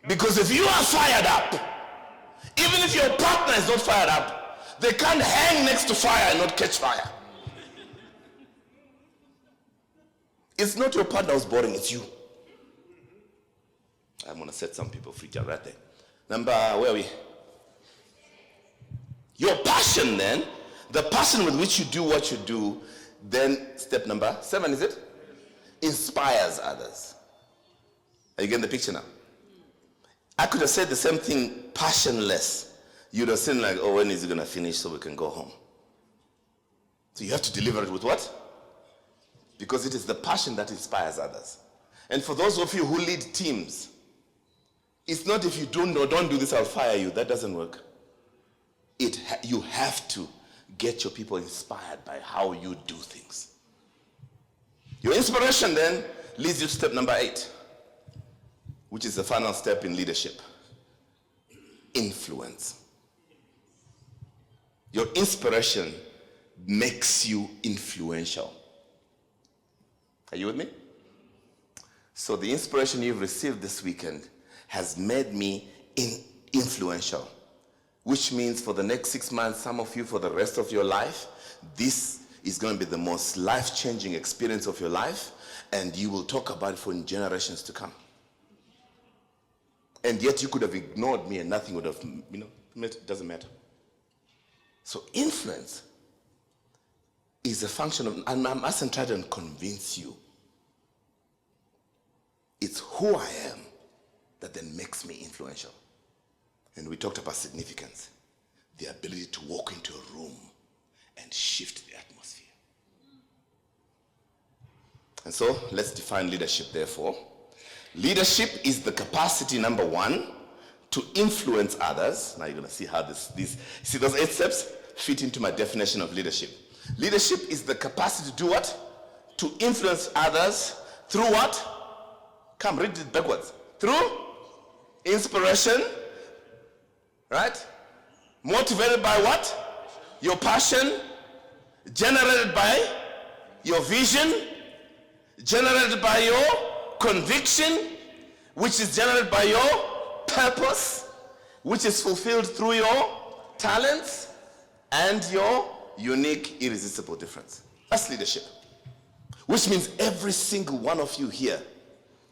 Because if you are fired up, even if your partner is not fired up, they can't hang next to fire and not catch fire. It's not your partner who's boring, it's you. I'm going to set some people free right there. Number, where are we? Your passion then, the passion with which you do what you do, then step number 7, is it? Inspires others. Are you getting the picture now? I could have said the same thing, passionless. You'd have said like, oh, when is it going to finish so we can go home? So you have to deliver it with what? Because it is the passion that inspires others. And for those of you who lead teams, it's not if you don't do this, I'll fire you. That doesn't work. You have to get your people inspired by how you do things. Your inspiration then leads you to step number 8, which is the final step in leadership. Influence. Your inspiration makes you influential. Are you with me? So the inspiration you've received this weekend has made me influential. Which means for the next 6 months, some of you for the rest of your life, this is going to be the most life-changing experience of your life, and you will talk about it for generations to come. And yet you could have ignored me and nothing would have, it doesn't matter. So influence is a function of, and I mustn't try to convince you. It's who I am that then makes me influential. And we talked about significance, the ability to walk into a room and shift the atmosphere. And so let's define leadership, therefore. Leadership is the capacity, number one, to influence others. Now you're going to see how see those 8 steps fit into my definition of leadership. Leadership is the capacity to do what? To influence others through what? Come, read it backwards. Through inspiration, right? Motivated by what? Your passion. Generated by your vision. Generated by your conviction, which is generated by your purpose, which is fulfilled through your talents and your unique, irresistible difference. That's leadership. Which means every single one of you here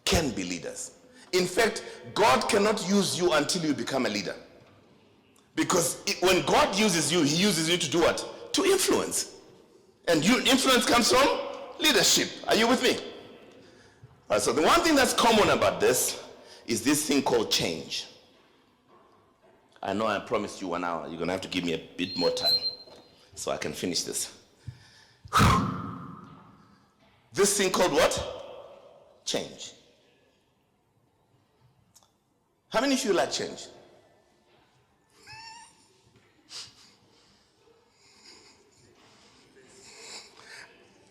can be leaders. In fact, God cannot use you until you become a leader. Because when God uses you, he uses you to do what? To influence. And influence comes from leadership. Are you with me? All right, so the one thing that's common about this is this thing called change. I know I promised you 1 hour. You're going to have to give me a bit more time so I can finish this. This thing called what? Change. How many of you like change?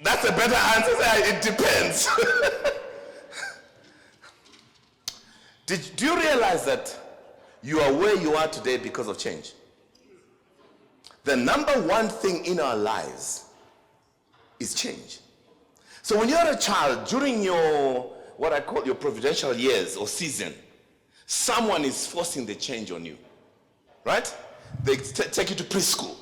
That's a better answer. It depends. Do you realize that you are where you are today because of change? The number one thing in our lives is change. So when you're a child, during your, what I call your providential years or season, someone is forcing the change on you, right? They take you to preschool.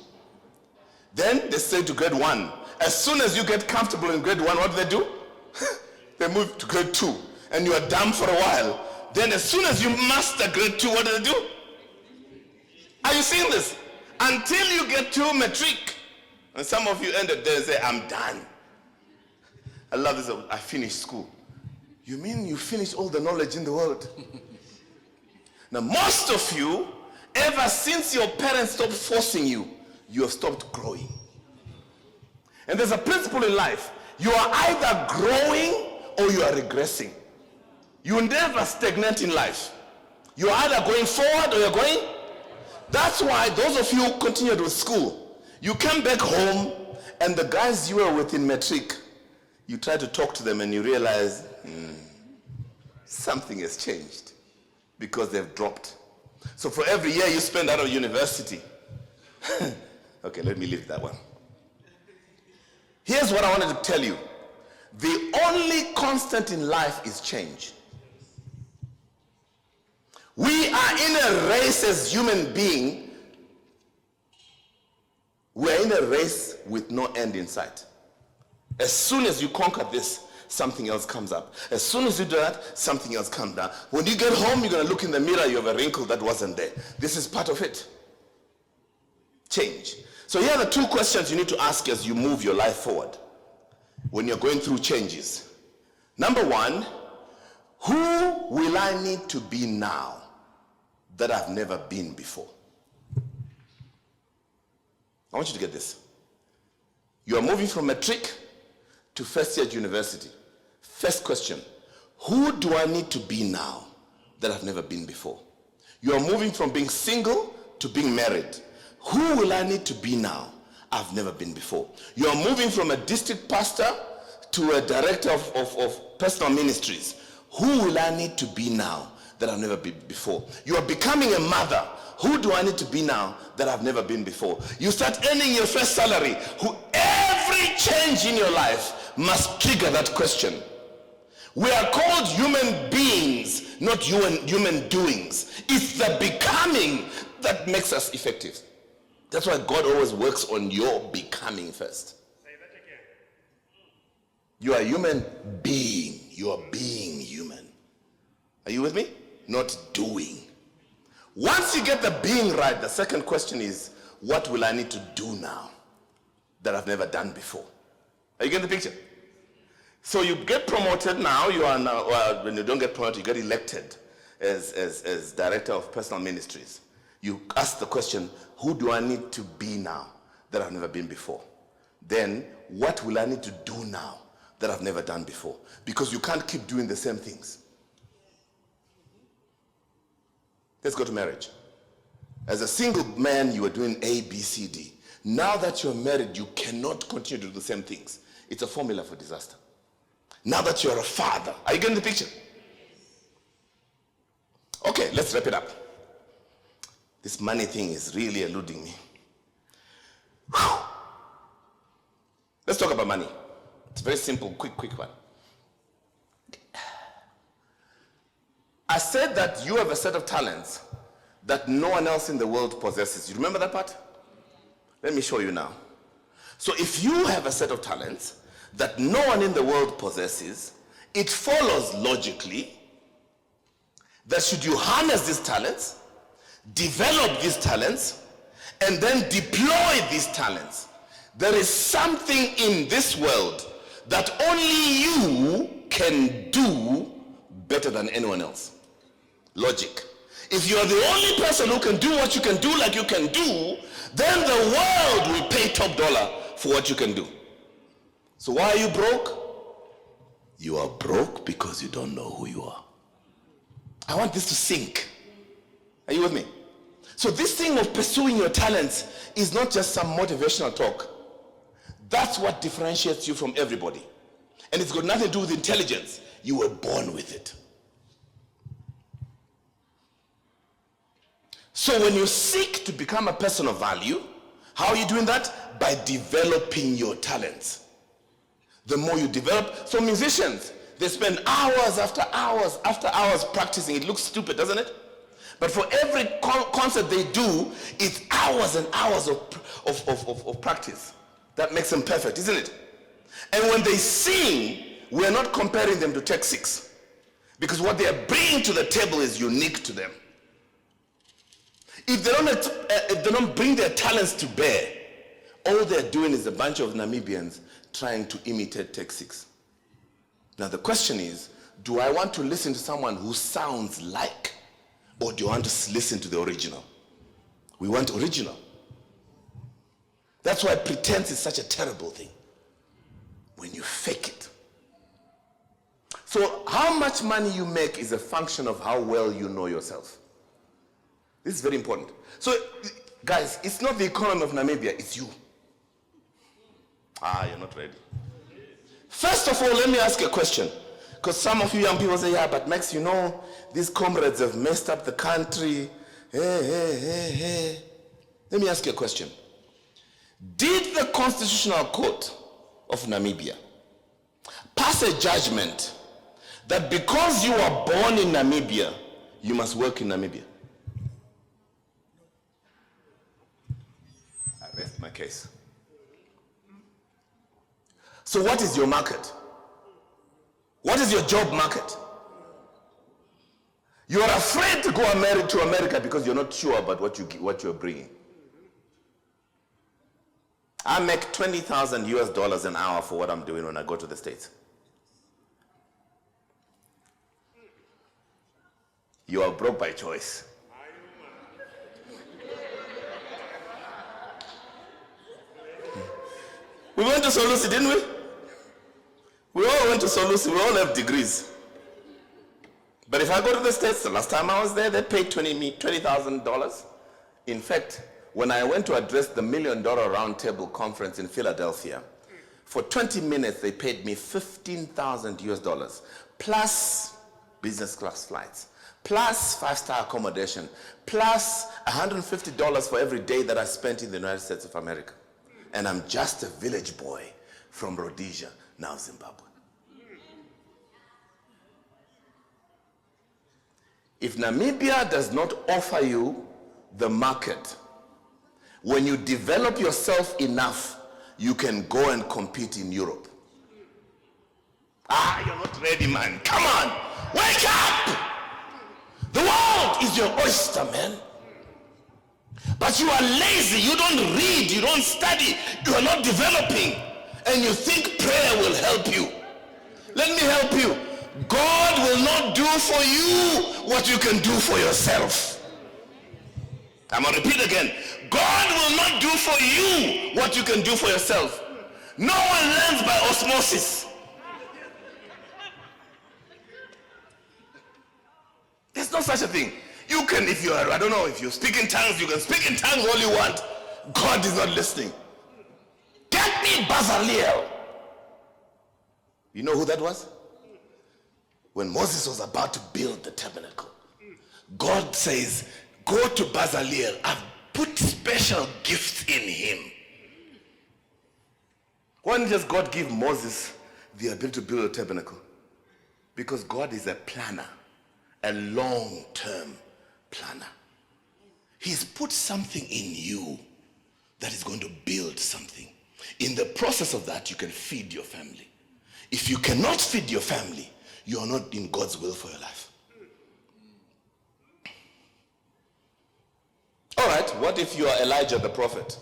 Then they say to grade 1. As soon as you get comfortable in grade 1, what do? They move to grade 2. And you are dumb for a while. Then as soon as you master grade 2, what do? Are you seeing this? Until you get to matric. And some of you end up there and say, I'm done. I love this. I finished school. You mean you finished all the knowledge in the world? Now, most of you, ever since your parents stopped forcing you, you have stopped growing. And there's a principle in life. You are either growing or you are regressing. You never stagnate in life. You're either going forward or you're going. That's why those of you who continued with school, you come back home and the guys you were with in matric, you try to talk to them and you realize something has changed because they've dropped. So for every year you spend out of university, okay, let me leave that one. Here's what I wanted to tell you. The only constant in life is change. We are in a race as human beings. We're in a race with no end in sight. As soon as you conquer this, something else comes up. As soon as you do that, something else comes down. When you get home, you're going to look in the mirror, you have a wrinkle that wasn't there. This is part of it. Change. So here are the 2 questions you need to ask as you move your life forward when you're going through changes. Number 1, who will I need to be now that I've never been before? I want you to get this. You are moving from matric to first year at university. First question, who do I need to be now that I've never been before? You are moving from being single to being married. Who will I need to be now I've never been before? You are moving from a district pastor to a director of personal ministries. Who will I need to be now that I've never been before? You are becoming a mother. Who do I need to be now that I've never been before? You start earning your first salary. Every change in your life must trigger that question. We are called human beings, not human doings. It's the becoming that makes us effective. That's why God always works on your becoming first. You are a human being. You are being human. Are you with me? Not doing. Once you get the being right, the second question is, what will I need to do now that I've never done before? Are you getting the picture? So you get promoted now, you are now, well, when you don't get promoted, you get elected as director of personal ministries. You ask the question, who do I need to be now that I've never been before? Then, what will I need to do now that I've never done before? Because you can't keep doing the same things. Let's go to marriage. As a single man, you were doing A, B, C, D. Now that you're married, you cannot continue to do the same things. It's a formula for disaster. Now that you're a father, are you getting the picture? Okay, let's wrap it up. This money thing is really eluding me. Whew. Let's talk about money. It's very simple, quick one. I said that you have a set of talents that no one else in the world possesses. You remember that part? Let me show you now. So if you have a set of talents that no one in the world possesses, it follows logically that should you harness these talents, develop these talents, and then deploy these talents, there is something in this world that only you can do better than anyone else. Logic. If you are the only person who can do what you can do like you can do, then the world will pay top dollar for what you can do. So why are you broke? You are broke because you don't know who you are. I want this to sink. Are you with me? So this thing of pursuing your talents is not just some motivational talk. That's what differentiates you from everybody. And it's got nothing to do with intelligence. You were born with it. So when you seek to become a person of value, how are you doing that? By developing your talents. The more you develop, so musicians, they spend hours after hours after hours practicing. It looks stupid, doesn't it? But for every concert they do, it's hours and hours of practice. That makes them perfect, isn't it? And when they sing, we're not comparing them to Tech 6. Because what they are bringing to the table is unique to them. If they don't bring their talents to bear, all they're doing is a bunch of Namibians trying to imitate Tech 6. Now the question is, do I want to listen to someone who sounds like, or do I want to listen to the original? We want original. That's why pretense is such a terrible thing. When you fake it. So how much money you make is a function of how well you know yourself. This is very important. So, guys, it's not the economy of Namibia, it's you. You're not ready. First of all, let me ask you a question. Because some of you young people say, yeah, but Max, you know, these comrades have messed up the country. Hey. Let me ask you a question. Did the Constitutional Court of Namibia pass a judgment that because you are born in Namibia, you must work in Namibia? I rest my case. So what is your market? What is your job market? You are afraid to go to America because you're not sure about what you're bringing. I make $20,000 US an hour for what I'm doing when I go to the States. You are broke by choice. We went to Solusi, didn't we? We all went to Solusi, we all have degrees. But if I go to the States, the last time I was there, they paid $20,000. In fact, when I went to address the $1 Million Roundtable Conference in Philadelphia, for 20 minutes they paid me $15,000 US, plus business class flights, plus 5-star accommodation, plus $150 for every day that I spent in the United States of America. And I'm just a village boy from Rhodesia, now Zimbabwe. If Namibia does not offer you the market, when you develop yourself enough, you can go and compete in Europe. You're not ready, man. Come on, wake up! The world is your oyster, man. But you are lazy, you don't read, you don't study, you are not developing, and you think prayer will help you. Let me help you. God will not do for you what you can do for yourself. I'm going to repeat again. God will not do for you what you can do for yourself. No one learns by osmosis. There's no such a thing. You can, if you are, I don't know, if you speak in tongues, you can speak in tongues all you want. God is not listening. Get me Bezalel. You know who that was? When Moses was about to build the tabernacle, God says, go to Bezalel. I've put special gifts in him. Why didn't just God give Moses the ability to build a tabernacle? Because God is a planner, a long-term planner. He's put something in you that is going to build something. In the process of that, you can feed your family. If you cannot feed your family, you are not in God's will for your life. All right, what if you are Elijah the prophet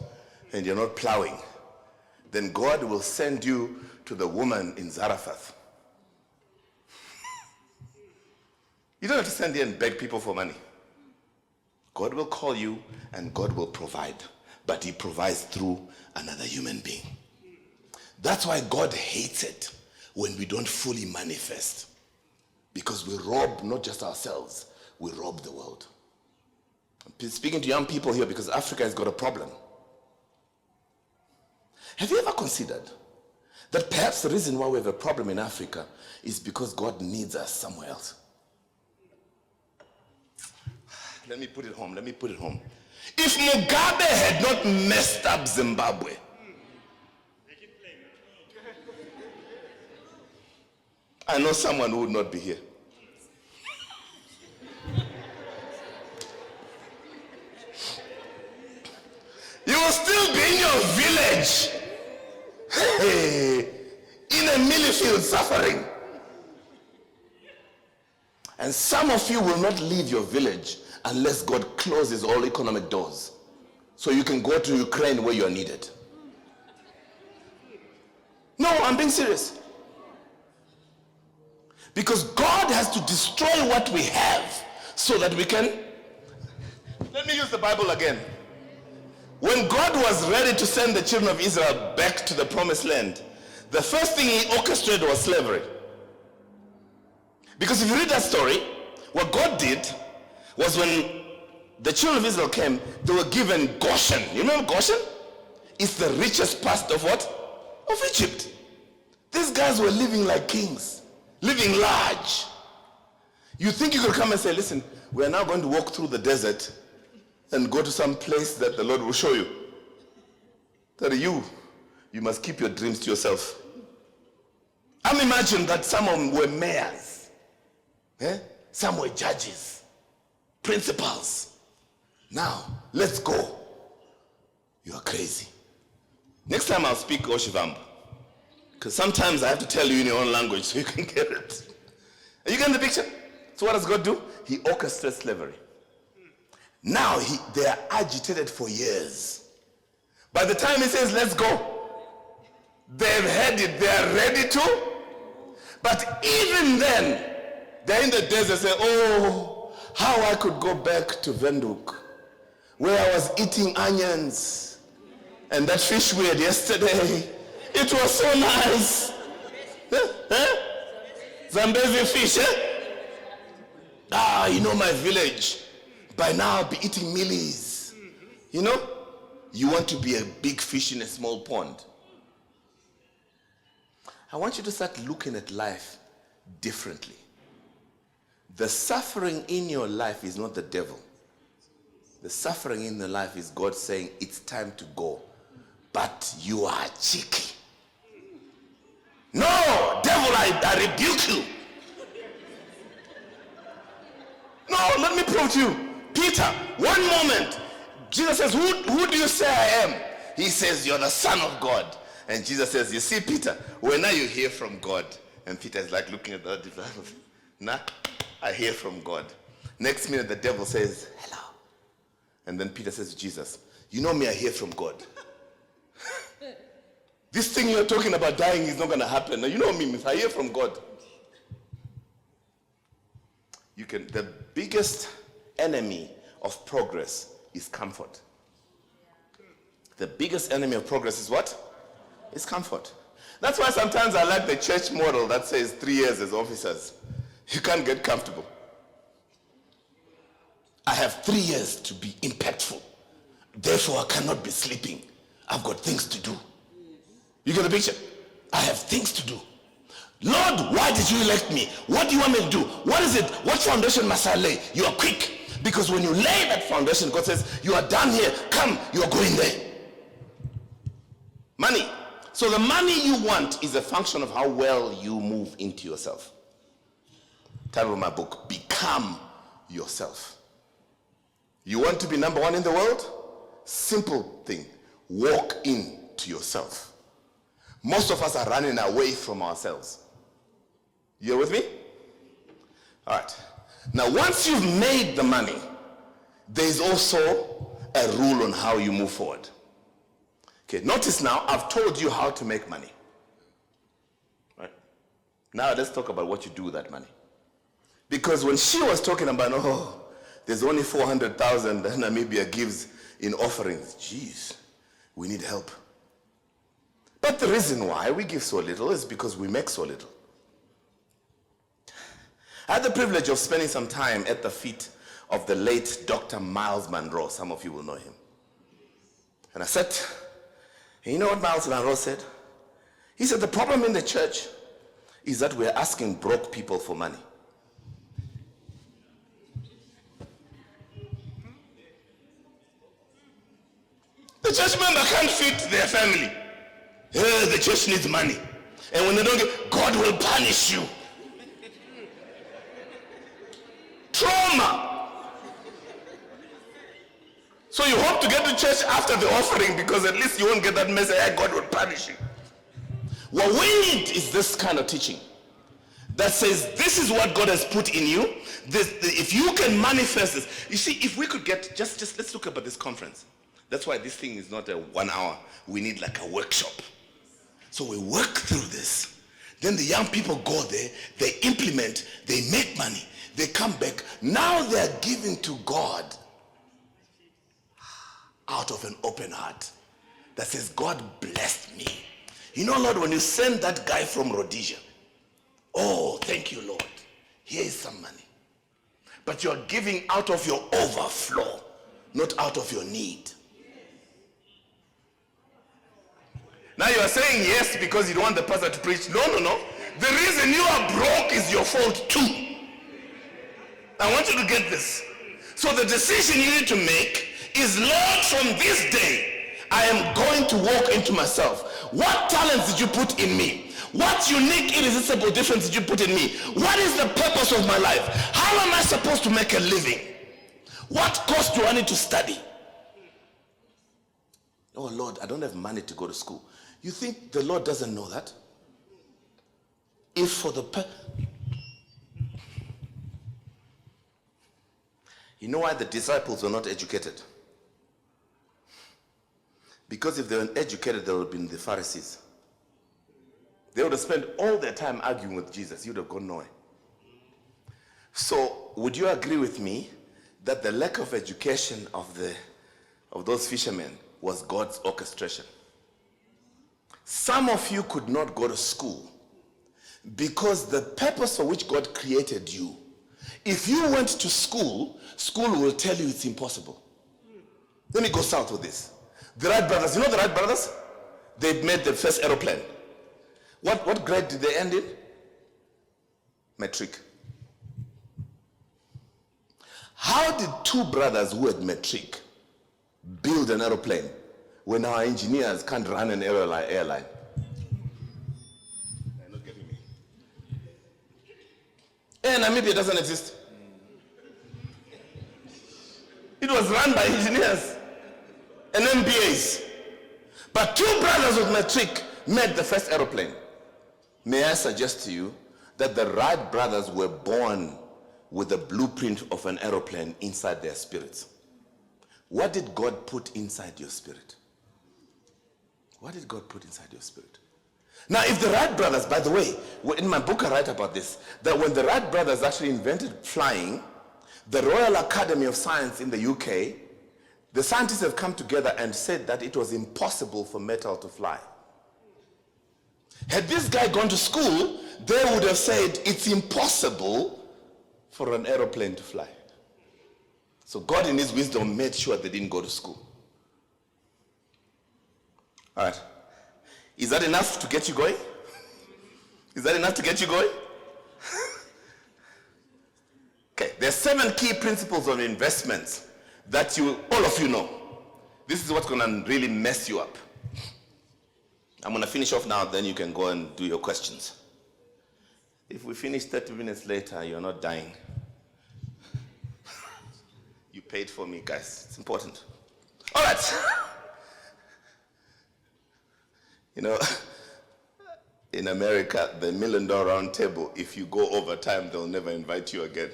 and you're not plowing? Then God will send you to the woman in Zarephath. You don't have to stand there and beg people for money. God will call you and God will provide. But he provides through another human being. That's why God hates it when we don't fully manifest. Because we rob not just ourselves, we rob the world. I'm speaking to young people here because Africa has got a problem. Have you ever considered that perhaps the reason why we have a problem in Africa is because God needs us somewhere else? Let me put it home. If Mugabe had not messed up Zimbabwe, I know someone who would not be here. You will still be in your village, in a millie field suffering. And some of you will not leave your village unless God closes all economic doors. So you can go to Ukraine where you are needed. No, I'm being serious. Because God has to destroy what we have so that we can... Let me use the Bible again. When God was ready to send the children of Israel back to the promised land, the first thing he orchestrated was slavery. Because if you read that story, what God did was when the children of Israel came, they were given Goshen. You know Goshen? It's the richest part of what? Of Egypt. These guys were living like kings, living large. You think you could come and say, listen, we are now going to walk through the desert and go to some place that the Lord will show you. That you must keep your dreams to yourself. I'm imagining that some of them were mayors. Some were judges, principals. Now, let's go. You are crazy. Next time I'll speak Oshivambo. Because sometimes I have to tell you in your own language so you can get it. Are you getting the picture? So what does God do? He orchestrates slavery. Now they are agitated for years. By the time he says, let's go, they've had it, they are ready to. But even then, they're in the desert say, oh, how I could go back to Windhoek, where I was eating onions and that fish we had yesterday. It was so nice. Zambezi fish, you know my village. By now I'll be eating millies. You know? You want to be a big fish in a small pond. I want you to start looking at life differently. The suffering in your life is not the devil. The suffering in the life is God saying, it's time to go. But you are cheeky. No, devil, I rebuke you. No, No, let me prove to you. Peter, one moment. Jesus says, who do you say I am? He says, you're the Son of God. And Jesus says, you see, Peter, when are you hear from God? And Peter is like looking at the disciples. Nah, I hear from God. Next minute, the devil says, hello. And then Peter says to Jesus, you know me, I hear from God. This thing you're talking about dying is not going to happen. Now, you know me, I hear from God. The biggest enemy of progress is comfort. The biggest enemy of progress is what? Is comfort. That's why sometimes I like the church model that says 3 years as officers. You can't get comfortable. I have 3 years to be impactful. Therefore, I cannot be sleeping. I've got things to do. You get the picture? I have things to do. Lord, why did you elect me? What do you want me to do? What is it? What foundation must I lay? You are quick. Because when you lay that foundation, God says, you are done here. Come, you are going there. Money. So the money you want is a function of how well you move into yourself. Title of my book, Become Yourself. You want to be number one in the world? Simple thing. Walk into yourself. Most of us are running away from ourselves. You're with me? All right. Now, once you've made the money, there's also a rule on how you move forward. Okay, notice now, I've told you how to make money. Right? Now, let's talk about what you do with that money. Because when she was talking about, oh, there's only 400,000 that Namibia gives in offerings. Jeez, we need help. But the reason why we give so little is because we make so little. I had the privilege of spending some time at the feet of the late Dr. Miles Monroe. Some of you will know him. And I said, and you know what Miles Monroe said? He said, the problem in the church is that we're asking broke people for money. The church member can't feed their family. The church needs money. And when they don't get, God will punish you. Trauma. So you hope to get to church after the offering because at least you won't get that message, hey, God will punish you. What we need is this kind of teaching that says this is what God has put in you. If you can manifest this. You see, if we could get, just let's look about this conference. That's why this thing is not a 1 hour. We need like a workshop. So we work through this. Then the young people go there, they implement, they make money, they come back. Now they're giving to God out of an open heart that says, God blessed me. You know, Lord, when you send that guy from Rhodesia, oh, thank you, Lord. Here is some money. But you're giving out of your overflow, not out of your need. Now you are saying yes because you don't want the pastor to preach. No. The reason you are broke is your fault too. I want you to get this. So the decision you need to make is, Lord, from this day, I am going to walk into myself. What talents did you put in me? What unique, irresistible difference did you put in me? What is the purpose of my life? How am I supposed to make a living? What course do I need to study? Oh, Lord, I don't have money to go to school. You think the Lord doesn't know that? If for the you know why the disciples were not educated? Because if they were educated, they would have been the Pharisees. They would have spent all their time arguing with Jesus. You would have gone nowhere. So, would you agree with me that the lack of education of those fishermen was God's orchestration? Some of you could not go to school because the purpose for which God created you, if you went to school, school will tell you it's impossible. Let me go south with this. The Wright brothers, you know the Wright brothers? They made the first aeroplane. What grade did they end in? Matric. How did two brothers who had matric build an aeroplane when our engineers can't run an airline? You're not getting me. Namibia doesn't exist. It was run by engineers and MBAs. But two brothers with matric made the first aeroplane. May I suggest to you that the Wright brothers were born with the blueprint of an aeroplane inside their spirits. What did God put inside your spirit? What did God put inside your spirit? Now, if the Wright brothers, by the way, in my book I write about this, that when the Wright brothers actually invented flying, the Royal Academy of Science in the UK, the scientists have come together and said that it was impossible for metal to fly. Had this guy gone to school, they would have said it's impossible for an aeroplane to fly. So God in his wisdom made sure they didn't go to school. All right. Is that enough to get you going? Is that enough to get you going? Okay, there's 7 key principles of investments that all of you know. This is what's going to really mess you up. I'm going to finish off now, then you can go and do your questions. If we finish 30 minutes later, you're not dying. You paid for me, guys. It's important. All right. You know, in America, the $1 million round table, if you go over time, they'll never invite you again.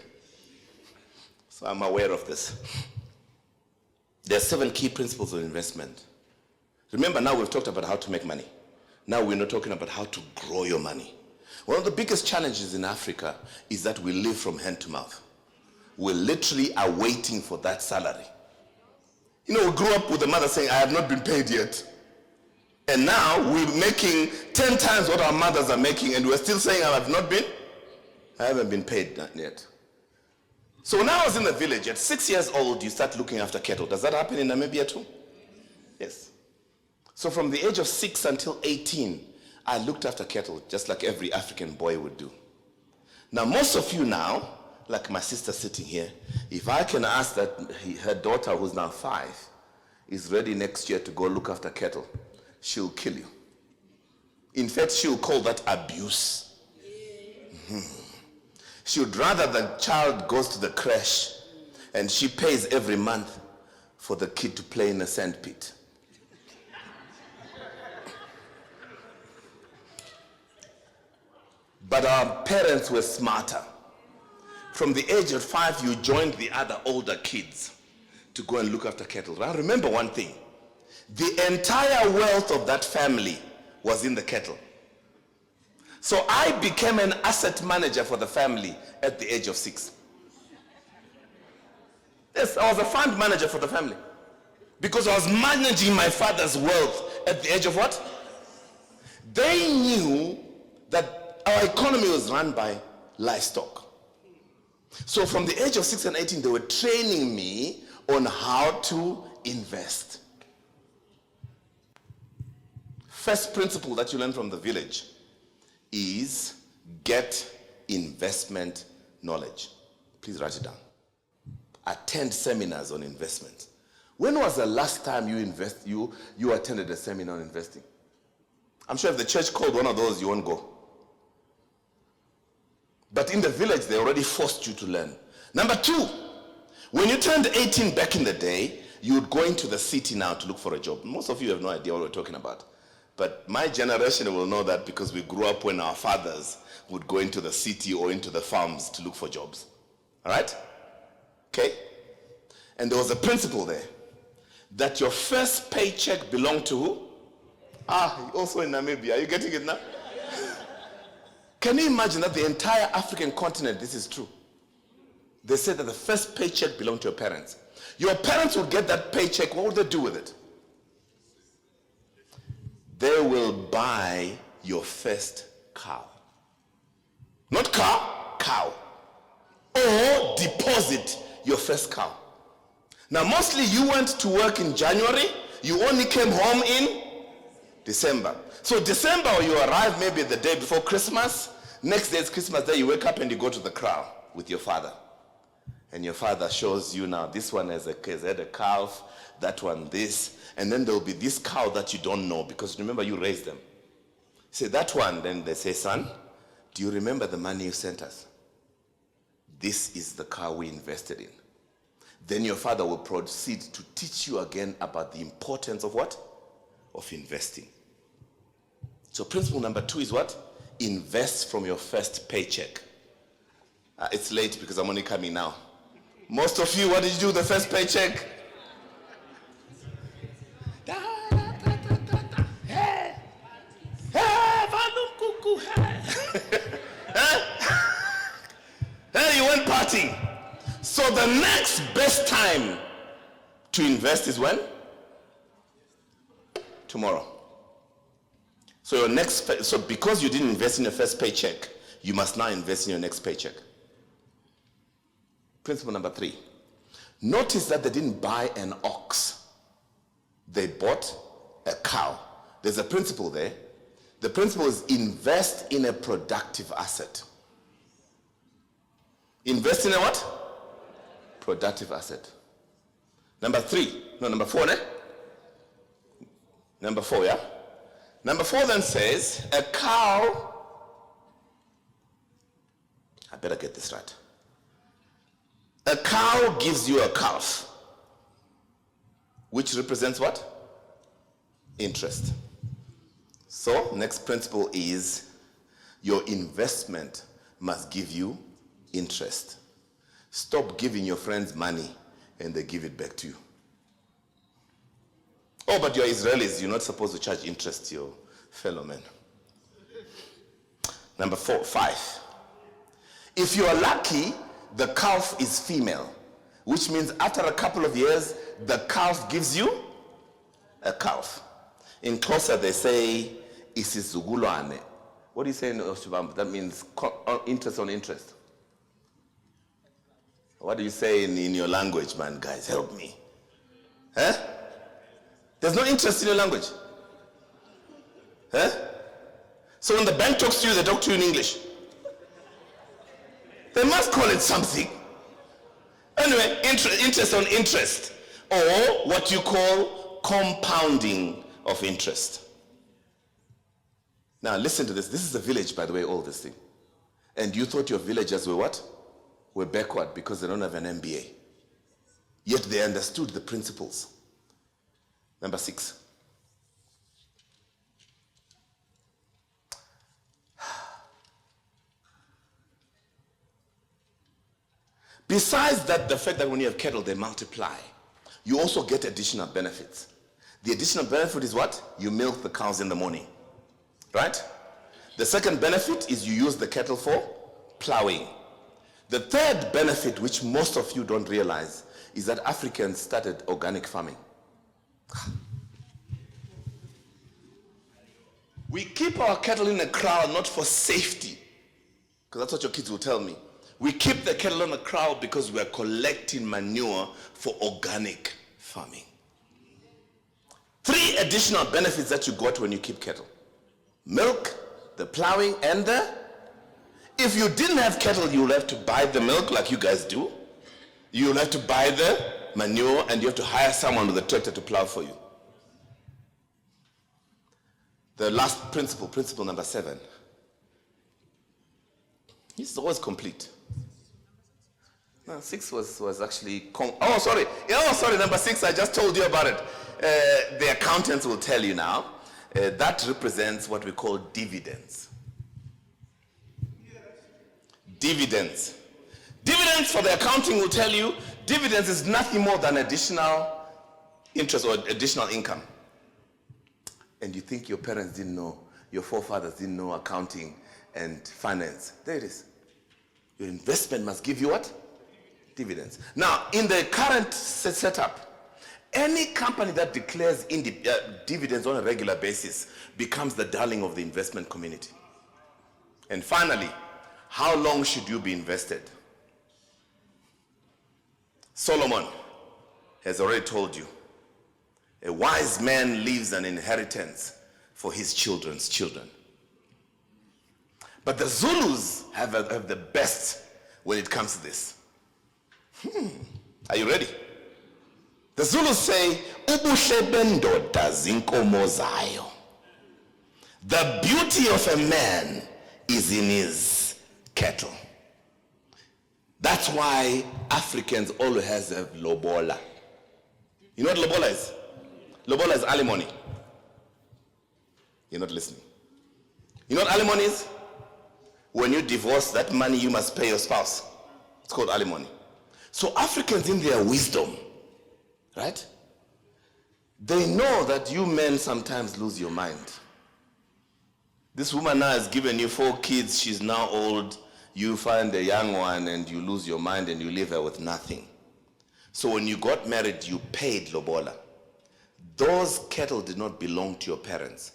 So I'm aware of this. There are 7 key principles of investment. Remember, now we've talked about how to make money. Now we're not talking about how to grow your money. One of the biggest challenges in Africa is that we live from hand to mouth. We literally are waiting for that salary. You know, we grew up with the mother saying, I have not been paid yet. And now we're making 10 times what our mothers are making, and we're still saying, I haven't been paid yet. So when I was in the village, at 6 years old, you start looking after cattle. Does that happen in Namibia too? Yes. So from the age of 6 until 18, I looked after cattle, just like every African boy would do. Now, most of you now, like my sister sitting here, if I can ask that her daughter, who's now 5, is ready next year to go look after cattle, she'll kill you. In fact, she'll call that abuse. She would rather the child goes to the creche and she pays every month for the kid to play in a sandpit. But our parents were smarter. From the age of 5, you joined the other older kids to go and look after cattle. Now remember one thing. The entire wealth of that family was in the cattle. So I became an asset manager for the family at the age of 6. Yes, I was a fund manager for the family. Because I was managing my father's wealth at the age of what? They knew that our economy was run by livestock. So from the age of 6 and 18, they were training me on how to invest. First principle that you learn from the village is get investment knowledge. Please write it down. Attend seminars on investment. When was the last time you attended a seminar on investing? I'm sure if the church called one of those, you won't go. But in the village, they already forced you to learn. Number 2, when you turned 18 back in the day, you would go into the city now to look for a job. Most of you have no idea what we're talking about. But my generation will know that because we grew up when our fathers would go into the city or into the farms to look for jobs. All right? Okay? And there was a principle there that your first paycheck belonged to who? Also in Namibia. Are you getting it now? Can you imagine that the entire African continent, this is true? They said that the first paycheck belonged to your parents. Your parents would get that paycheck. What would they do with it? They will buy your first cow. Not car, cow. Or deposit your first cow. Now, mostly you went to work in January. You only came home in December. So December, you arrive maybe the day before Christmas. Next day is Christmas Day. You wake up and you go to the kraal with your father. And your father shows you now, this one has had a calf, that one this. And then there will be this cow that you don't know because remember you raised them. Say that one, then they say, son, do you remember the money you sent us? This is the cow we invested in. then your father will proceed to teach you again about the importance of what? Of investing. So principle number 2 is what? Invest from your first paycheck. It's late because I'm only coming now. Most of you, what did you do with the first paycheck? You went partying. So the next best time to invest is when? Tomorrow. So because you didn't invest in your first paycheck, you must now invest in your next paycheck. Principle number 3. Notice that they didn't buy an ox. They bought a cow. There's a principle there. The principle is invest in a productive asset. Invest in a what? Productive asset. Number 4, ne? Number 4, yeah? Number 4 then says, a cow, I better get this right. A cow gives you a calf, which represents what? Interest. So, next principle is your investment must give you interest. Stop giving your friends money and they give it back to you. Oh, but you're Israelis, you're not supposed to charge interest to your fellow men. Number 5. If you are lucky, the calf is female, which means after a couple of years, the calf gives you a calf. In Xhosa, they say, isizugulwane. What do you say in Oshibamba? That means interest on interest. What do you say in your language, man? Guys, help me. Huh? There's no interest in your language. Huh? So when the bank talks to you, they talk to you in English. They must call it something. Anyway, interest on interest, or what you call compounding of interest. Now listen to this. This is a village, by the way, all this thing. And you thought your villagers were what? Were backward because they don't have an MBA. Yet they understood the principles. Number 6. Besides that, the fact that when you have cattle, they multiply, you also get additional benefits. The additional benefit is what? You milk the cows in the morning, right? The second benefit is you use the cattle for plowing. The third benefit, which most of you don't realize, is that Africans started organic farming. We keep our cattle in a kraal not for safety, because that's what your kids will tell me. We keep the cattle in a kraal because we are collecting manure for organic farming. 3 additional benefits that you got when you keep cattle: milk, the plowing, and the... If you didn't have cattle, you will have to buy the milk like you guys do. You will have to buy the manure, and you have to hire someone with a tractor to plow for you. The last principle, principle number 7. This is always complete. No, 6 was actually... number 6, I just told you about it. The accountants will tell you now. That represents what we call dividends. Dividends. Dividends, for the accounting, will tell you, dividends is nothing more than additional interest or additional income. And you think your parents didn't know, your forefathers didn't know accounting and finance. There it is. Your investment must give you what? Dividends. Now, in the current setup, any company that declares dividends on a regular basis becomes the darling of the investment community. And finally, how long should you be invested? Solomon has already told you, a wise man leaves an inheritance for his children's children. But the Zulus have the best when it comes to this. Are you ready? The Zulus say, "Ubuhle bendoda zinkomo zayo." The beauty of a man is in his cattle. That's why Africans always have lobola. You know what lobola is? Lobola is alimony. You're not listening. You know what alimony is? When you divorce, that money you must pay your spouse. It's called alimony. So Africans, in their wisdom, right? They know that you men sometimes lose your mind. This woman now has given you 4 kids. She's now old. You find a young one and you lose your mind and you leave her with nothing. So when you got married, you paid lobola. Those cattle did not belong to your parents.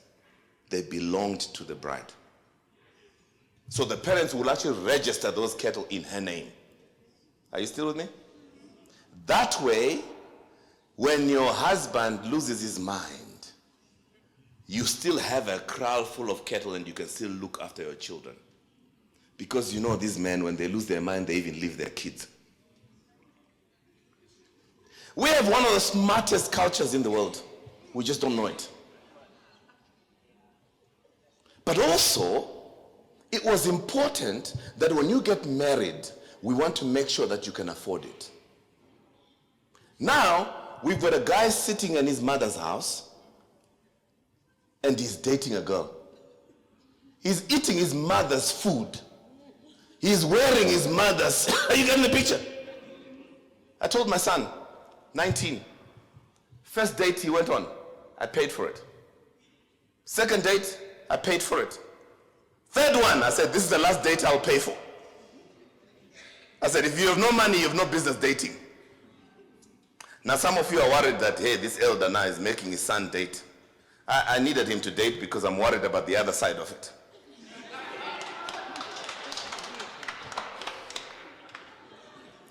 They belonged to the bride. So the parents will actually register those cattle in her name. Are you still with me? That way, when your husband loses his mind, you still have a kraal full of cattle and you can still look after your children. Because you know these men, when they lose their mind, they even leave their kids. We have one of the smartest cultures in the world. We just don't know it. But also, it was important that when you get married, we want to make sure that you can afford it. Now, we've got a guy sitting in his mother's house and he's dating a girl. He's eating his mother's food. He's wearing his mother's... Are you getting the picture? I told my son, 19. First date he went on, I paid for it. Second date, I paid for it. Third one, I said, this is the last date I'll pay for. I said, if you have no money, you have no business dating. Now some of you are worried that, hey, this elder now is making his son date. I needed him to date because I'm worried about the other side of it.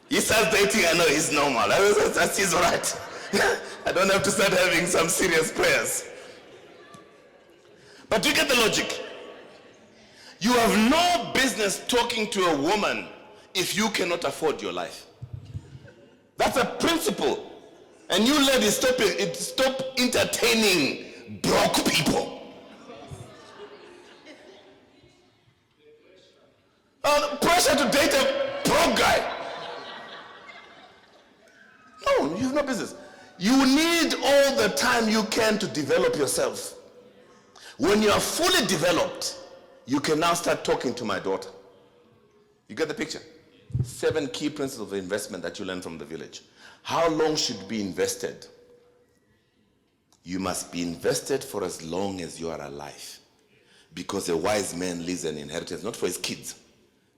He starts dating, I know he's normal. That's he's all right. I don't have to start having some serious prayers. But you get the logic. You have no business talking to a woman if you cannot afford your life. That's a principle. And you ladies, stop entertaining broke people. The pressure to date a broke guy. No, you have no business. You need all the time you can to develop yourself. When you are fully developed, you can now start talking to my daughter. You get the picture? 7 key principles of investment that you learn from the village. How long should be invested? You must be invested for as long as you are alive. Because a wise man leaves an inheritance, not for his kids,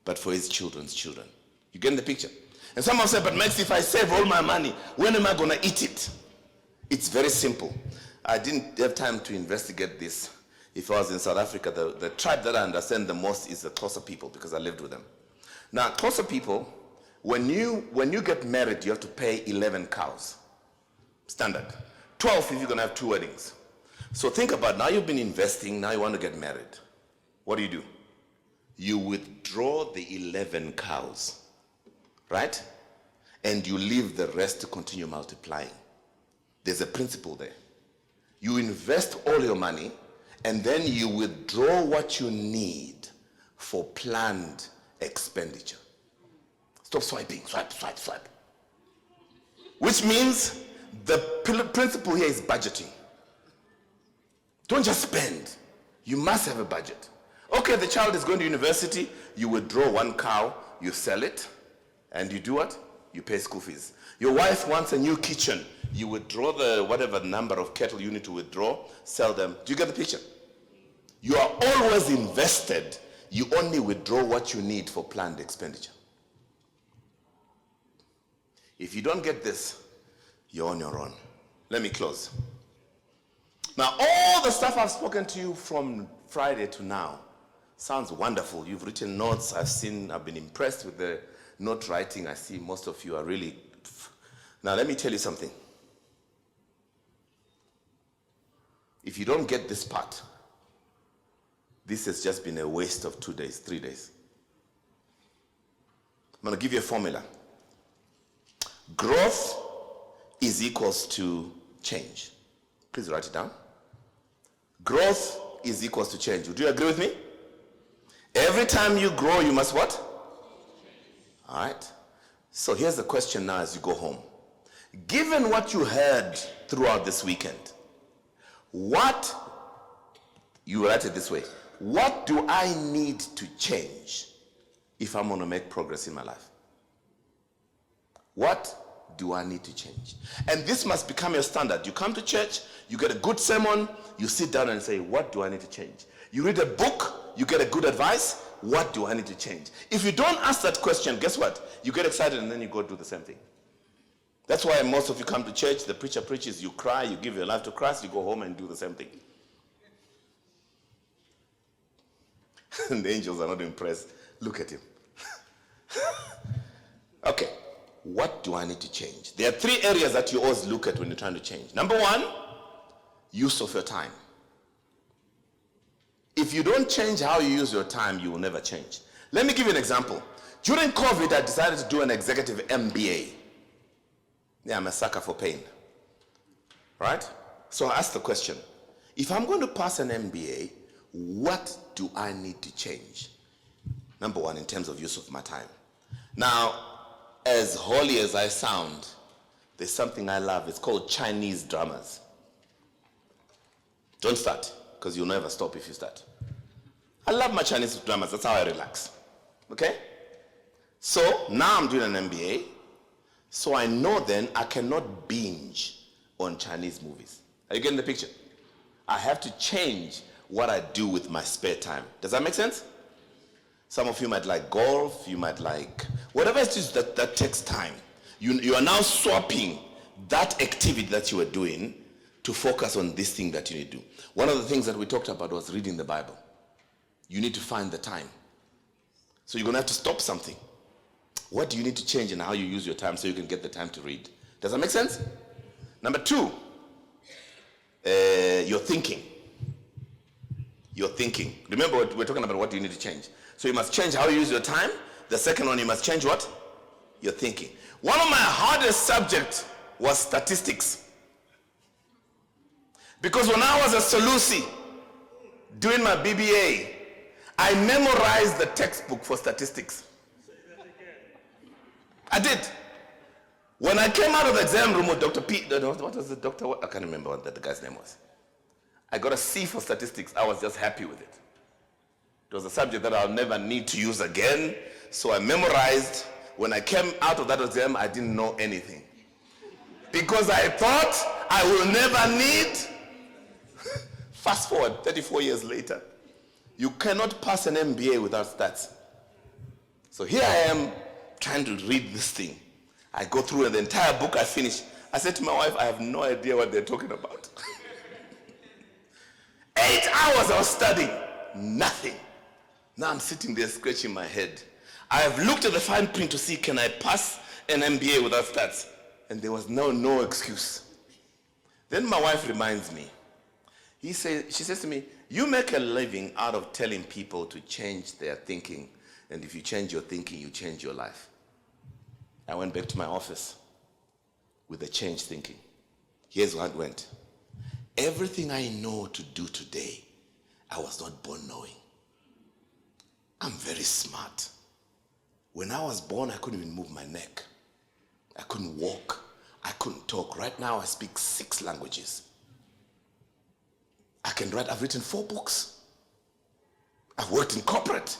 but for his children's children. You get the picture? And someone said, but Max, if I save all my money, when am I going to eat it? It's very simple. I didn't have time to investigate this. If I was in South Africa, the tribe that I understand the most is the Xhosa people, because I lived with them. Now, Xhosa people, when you get married, you have to pay 11 cows. Standard. 12 if you're going to have 2 weddings. So think about, now you've been investing, now you want to get married. What do? You withdraw the 11 cows, right? And you leave the rest to continue multiplying. There's a principle there. You invest all your money, and then you withdraw what you need for planned expenditure. Stop swiping, swipe. Which means the principle here is budgeting. Don't just spend. You must have a budget. Okay, the child is going to university, you withdraw 1 cow, you sell it, and you do what? You pay school fees. Your wife wants a new kitchen, you withdraw the whatever number of cattle you need to withdraw, sell them. Do you get the picture? You are always invested. You only withdraw what you need for planned expenditure. If you don't get this, you're on your own. Let me close. Now, all the stuff I've spoken to you from Friday to now sounds wonderful. You've written notes. I've been impressed with the note writing. I see most of you are really... Now, let me tell you something. If you don't get this part, this has just been a waste of 2 days, 3 days. I'm going to give you a formula. Growth is equals to change. Please write it down. Growth is equals to change. Would you agree with me? Every time you grow, you must what? All right. So here's the question now as you go home. Given what you heard throughout this weekend, you write it this way, what do I need to change if I'm going to make progress in my life? What do I need to change? And this must become your standard. You come to church, you get a good sermon, you sit down and say, what do I need to change? You read a book, you get a good advice, what do I need to change? If you don't ask that question, guess what? You get excited and then you go do the same thing. That's why most of you come to church, the preacher preaches, you cry, you give your life to Christ, you go home and do the same thing. And the angels are not impressed. Look at him. Okay, what do I need to change? There are 3 areas that you always look at when you're trying to change. Number 1, use of your time. If you don't change how you use your time, you will never change. Let me give you an example. During COVID, I decided to do an executive MBA. Yeah, I'm a sucker for pain. Right? So I asked the question, if I'm going to pass an MBA, what do I need to change? Number 1, in terms of use of my time. Now, as holy as I sound, there's something I love. It's called Chinese dramas. Don't start, because you'll never stop if you start. I love my Chinese dramas. That's how I relax. Okay? So now I'm doing an MBA. So I know then I cannot binge on Chinese movies. Are you getting the picture? I have to change what I do with my spare time. Does that make sense? Some of you might like golf, you might like whatever it is that takes time. You are now swapping that activity that you were doing to focus on this thing that you need to do. One of the things that we talked about was reading the Bible. You need to find the time. So you're going to have to stop something. What do you need to change in how you use your time so you can get the time to read? Does that make sense? Number 2, your thinking. Your thinking. Remember, we're talking about what do you need to change. So you must change how you use your time. The second one, you must change what? Your thinking. One of my hardest subjects was statistics. Because when I was a Solusi doing my BBA, I memorized the textbook for statistics. I did. When I came out of the exam room with Dr. P, what was the doctor? I can't remember what the guy's name was. I got a C for statistics. I was just happy with it. It was a subject that I'll never need to use again. So I memorized. When I came out of that exam, I didn't know anything. Because I thought I will never need. Fast forward, 34 years later. You cannot pass an MBA without stats. So here I am trying to read this thing. I go through the entire book, I finish. I said to my wife, I have no idea what they're talking about. 8 hours I was studying, nothing. Now I'm sitting there scratching my head. I have looked at the fine print to see, can I pass an MBA without stats? And there was no excuse. Then my wife reminds me. She says to me, you make a living out of telling people to change their thinking. And if you change your thinking, you change your life. I went back to my office with a changed thinking. Here's what went. Everything I know to do today, I was not born knowing. I'm very smart. When I was born, I couldn't even move my neck. I couldn't walk. I couldn't talk. Right now, I speak 6 languages. I can write. I've written 4 books. I've worked in corporate.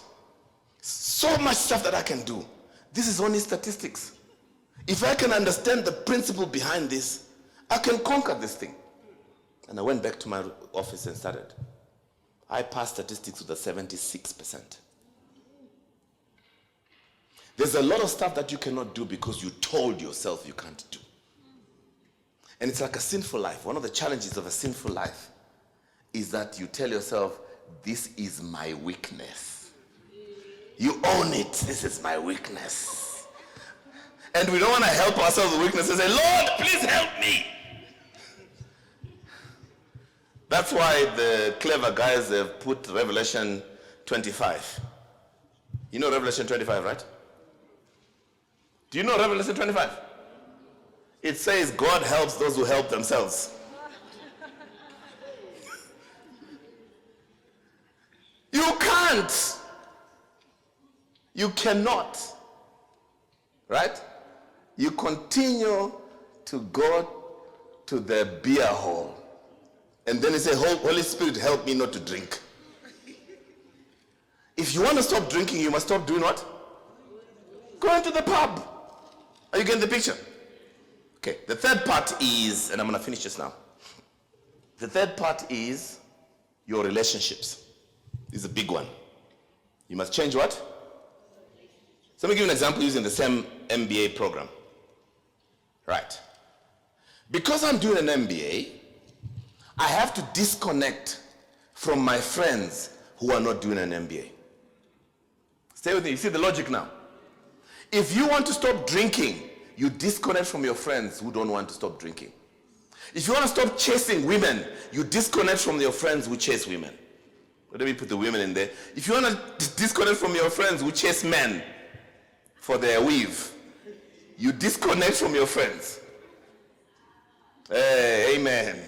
So much stuff that I can do. This is only statistics. If I can understand the principle behind this, I can conquer this thing. And I went back to my office and started. I passed statistics with a 76%. There's a lot of stuff that you cannot do because you told yourself you can't do. And it's like a sinful life. One of the challenges of a sinful life is that you tell yourself, this is my weakness. You own it. This is my weakness. And we don't want to help ourselves with weaknesses and say, Lord, please help me. That's why the clever guys have put Revelation 25. You know Revelation 25, right? Do you know Revelation 25? It says God helps those who help themselves. You can't. You cannot. Right? You continue to go to the beer hall. And then you say, Holy Spirit, help me not to drink. If you want to stop drinking, you must stop doing what? Going to the pub. Are you getting the picture? Okay, the third part is, and I'm going to finish this now. The third part is your relationships. This is a big one. You must change what? So let me give you an example using the same MBA program. Right. Because I'm doing an MBA, I have to disconnect from my friends who are not doing an MBA. Stay with me. You see the logic now? If you want to stop drinking, you disconnect from your friends who don't want to stop drinking. If you want to stop chasing women, you disconnect from your friends who chase women. Let me put the women in there. If you want to disconnect from your friends who chase men for their weave, you disconnect from your friends. Hey, amen.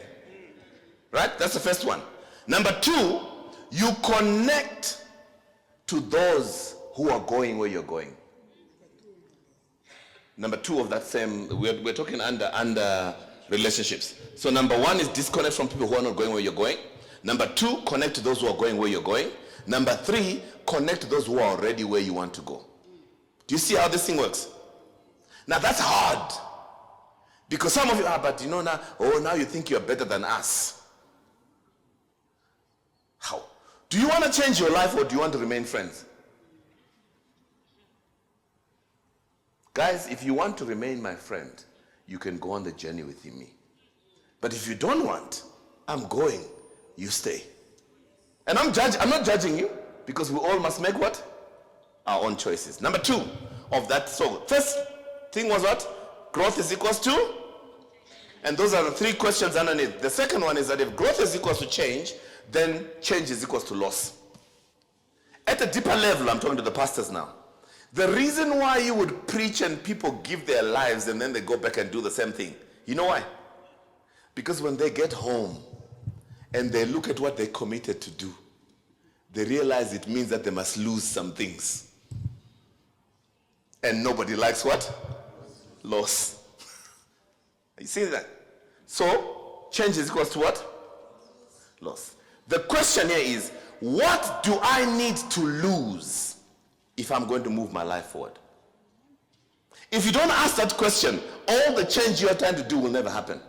Right? That's the first one. Number two, you connect to those who are going where you're going. Number two of that same, we're talking under relationships. So number one is disconnect from people who are not going where you're going. Number two, connect to those who are going where you're going. Number three, connect to those who are already where you want to go. Do you see how this thing works? Now that's hard. Because some of you are, but you know now, now you think you're better than us. How? Do you want to change your life or do you want to remain friends? Guys, if you want to remain my friend, you can go on the journey with me. But if you don't want, I'm going, you stay. And I'm not judging you, because we all must make what? Our own choices. Number two of that. So first thing was what? Growth is equals to? And those are the three questions underneath. The second one is that if growth is equals to change, then change is equals to loss. At a deeper level, I'm talking to the pastors now. The reason why you would preach and people give their lives and then they go back and do the same thing, you know why? Because when they get home and they look at what they committed to do, they realize it means that they must lose some things. And nobody likes what? Loss. You see that? So, change is equals to what? Loss. The question here is, what do I need to lose if I'm going to move my life forward? If you don't ask that question, all the change you are trying to do will never happen.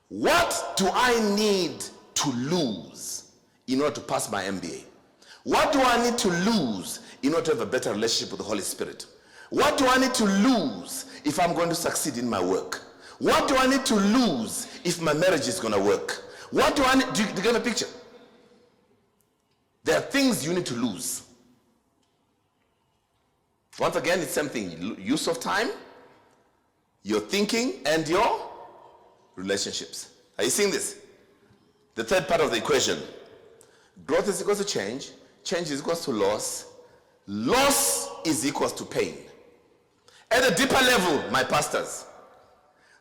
What do I need to lose in order to pass my MBA? What do I need to lose in order to have a better relationship with the Holy Spirit? What do I need to lose if I'm going to succeed in my work? What do I need to lose if my marriage is going to work? What do I need? Do you get a picture? There are things you need to lose. Once again, it's something. Use of time, your thinking, and your relationships. Are you seeing this? The third part of the equation. Growth is equals to change. Change is equals to loss. Loss is equals to pain. At a deeper level, my pastors,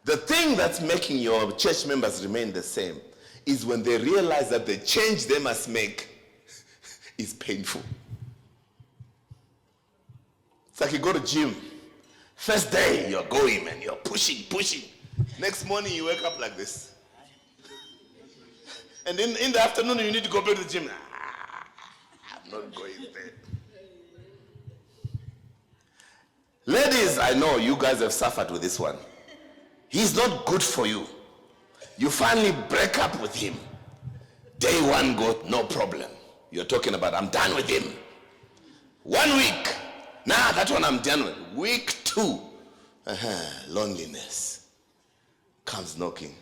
the thing that's making your church members remain the same is when they realize that the change they must make is painful. It's like you go to gym. First day, you're going, man. You're pushing. Next morning, you wake up like this. And in the afternoon, you need to go back to the gym. I'm not going there. Ladies, I know you guys have suffered with this one. He's not good for you. You finally break up with him. Day one, go, no problem. You're talking about, I'm done with him. 1 week. Nah, that one I'm done with. Week 2. Loneliness comes knocking.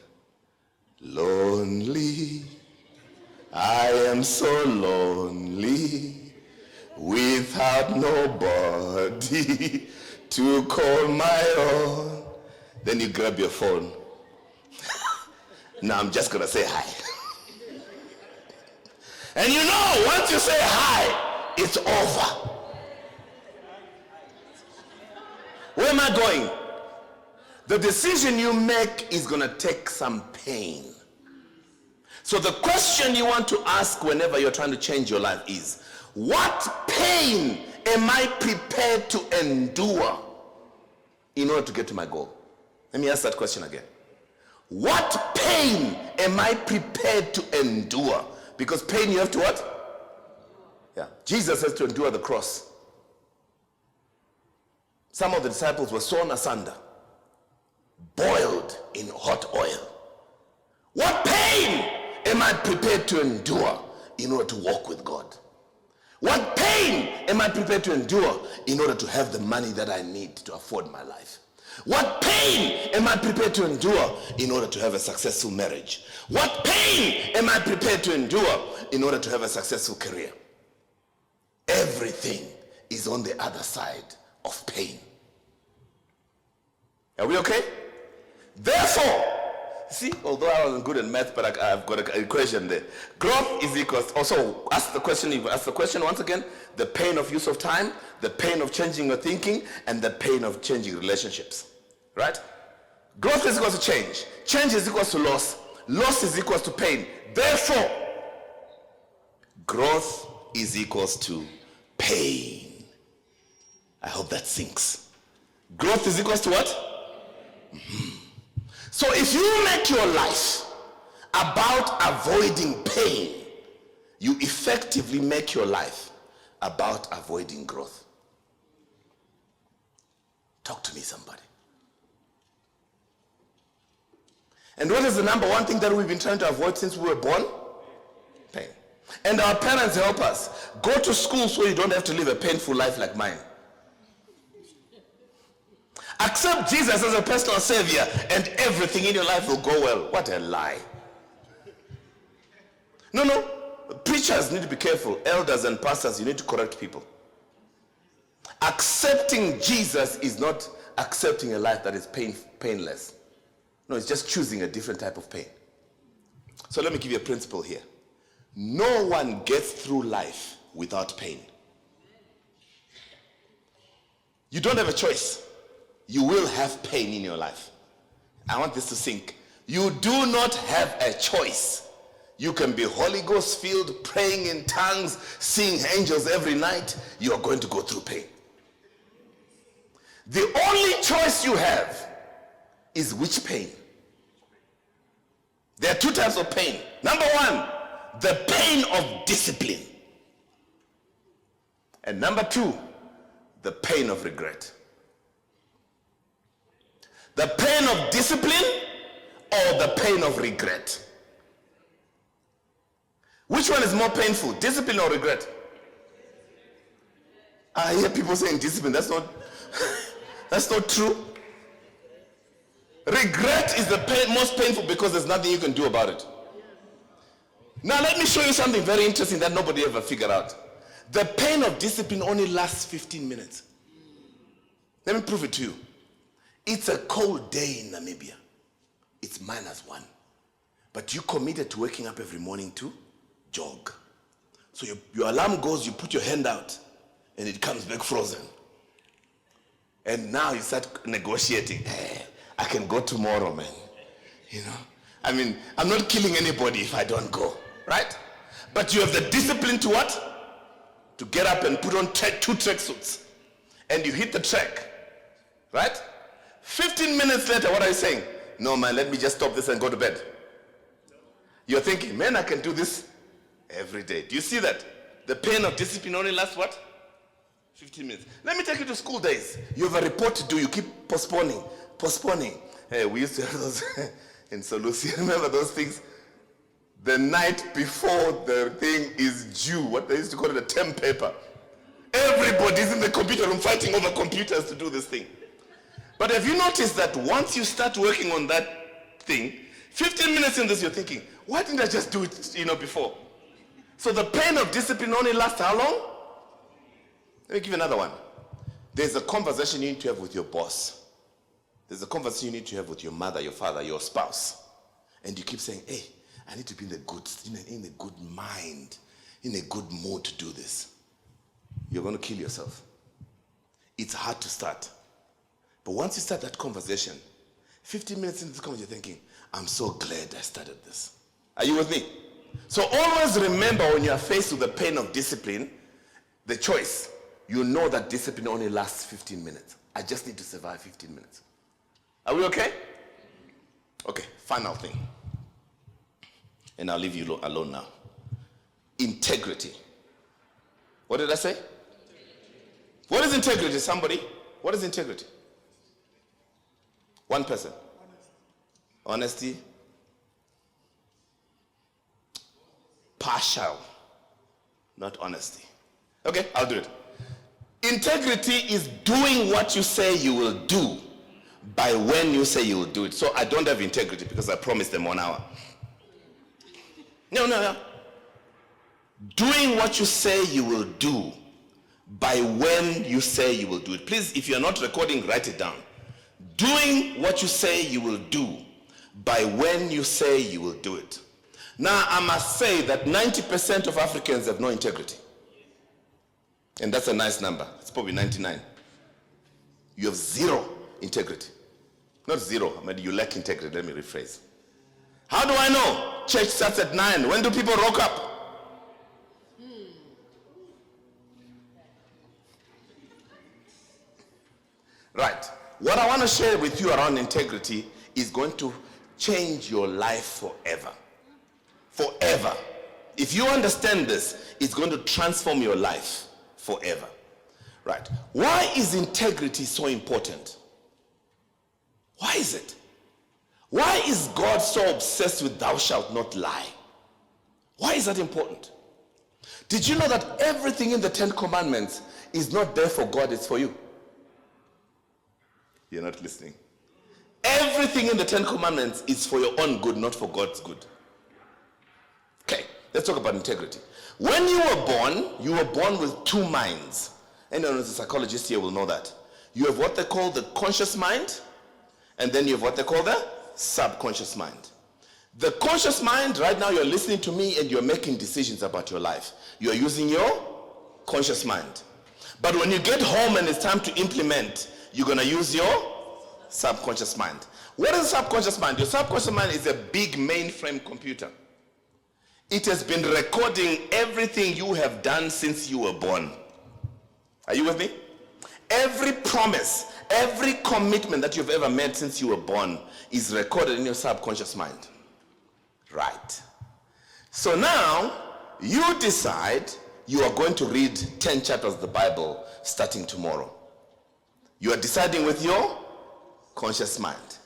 Lonely. I am so lonely. Without nobody to call my own. Then you grab your phone. Now I'm just going to say hi. And you know, once you say hi, it's over. Where am I going? The decision you make is going to take some pain. So the question you want to ask whenever you're trying to change your life is, what pain am I prepared to endure in order to get to my goal? Let me ask that question again. What pain am I prepared to endure? Because pain you have to what? Yeah. Jesus has to endure the cross. Some of the disciples were sawn asunder, boiled in hot oil. What pain am I prepared to endure in order to walk with God? What pain am I prepared to endure in order to have the money that I need to afford my life? What pain am I prepared to endure in order to have a successful marriage? What pain am I prepared to endure in order to have a successful career? Everything is on the other side of pain. Are we okay? Therefore, see, although I wasn't good at math, but I've got an equation there. Growth is equals, also ask the question once again, the pain of use of time, the pain of changing your thinking, and the pain of changing relationships, right? Growth is equals to change. Change is equals to loss. Loss is equals to pain. Therefore, growth is equals to pain. I hope that sinks. Growth is equals to what? So if you make your life about avoiding pain, you effectively make your life about avoiding growth. Talk to me, somebody. And what is the number one thing that we've been trying to avoid since we were born? Pain. And our parents help us. Go to school so you don't have to live a painful life like mine. Accept Jesus as a personal savior and everything in your life will go well. What a lie. No. Preachers need to be careful. Elders and pastors, you need to correct people. Accepting Jesus is not accepting a life that is painless. No, it's just choosing a different type of pain. So let me give you a principle here. No one gets through life without pain. You don't have a choice. You will have pain in your life. I want this to sink. You do not have a choice. You can be Holy Ghost filled, praying in tongues, seeing angels every night. You are going to go through pain. The only choice you have is which pain. There are two types of pain. Number one, the pain of discipline. And number two, the pain of regret. The pain of discipline or the pain of regret? Which one is more painful, discipline or regret? I hear people saying discipline. That's not that's not true. Regret is the most painful because there's nothing you can do about it. Now let me show you something very interesting that nobody ever figured out. The pain of discipline only lasts 15 minutes. Let me prove it to you. It's a cold day in Namibia. It's -1. But you committed to waking up every morning to jog. So your alarm goes, you put your hand out, and it comes back frozen. And now you start negotiating. Hey, I can go tomorrow, man. You know? I mean, I'm not killing anybody if I don't go, right? But you have the discipline to what? To get up and put on 2 tracksuits. And you hit the track, right? 15 minutes later, what are you saying? No, man, let me just stop this and go to bed. You're thinking, man, I can do this every day. Do you see that? The pain of discipline only lasts what? 15 minutes. Let me take you to school days. You have a report to do. You keep postponing. Hey, we used to have those in Solusi. Remember those things? The night before the thing is due, what they used to call it, a term paper. Everybody's in the computer room fighting over computers to do this thing. But have you noticed that once you start working on that thing, 15 minutes in this, you're thinking, why didn't I just do it, before? So the pain of discipline only lasts how long? Let me give you another one. There's a conversation you need to have with your boss. There's a conversation you need to have with your mother, your father, your spouse. And you keep saying, hey, I need to be in a good mind, in a good mood to do this. You're going to kill yourself. It's hard to start. But once you start that conversation, 15 minutes into the conversation, you're thinking, I'm so glad I started this. Are you with me? So always remember when you are faced with the pain of discipline, the choice, you know that discipline only lasts 15 minutes. I just need to survive 15 minutes. Are we okay? Okay, final thing. And I'll leave you alone now. Integrity. What did I say? What is integrity, somebody? What is integrity? One person. Honesty. Partial. Not honesty. Okay, I'll do it. Integrity is doing what you say you will do by when you say you will do it. So I don't have integrity because I promised them 1 hour. No. Doing what you say you will do by when you say you will do it. Please, if you're not recording, write it down. Doing what you say you will do by when you say you will do it. Now, I must say that 90% of Africans have no integrity. And that's a nice number. It's probably 99. You have zero integrity. Not zero, but you lack integrity. Let me rephrase. How do I know? Church starts at 9. When do people rock up? Right. What I want to share with you around integrity is going to change your life forever. Forever. If you understand this, it's going to transform your life forever. Right. Why is integrity so important? Why is it? Why is God so obsessed with thou shalt not lie? Why is that important? Did you know that everything in the 10 Commandments is not there for God, it's for you? You're not listening. Everything in the 10 Commandments is for your own good, not for God's good. Okay, let's talk about integrity. When you were born with two minds. Anyone who's a psychologist here will know that. You have what they call the conscious mind, and then you have what they call the subconscious mind. The conscious mind, right now you're listening to me and you're making decisions about your life. You're using your conscious mind. But when you get home and it's time to implement, you're going to use your subconscious mind. What is subconscious mind? Your subconscious mind is a big mainframe computer. It has been recording everything you have done since you were born. Are you with me? Every promise, every commitment that you've ever made since you were born is recorded in your subconscious mind. Right. So now, you decide you are going to read 10 chapters of the Bible starting tomorrow. You are deciding with your conscious mind.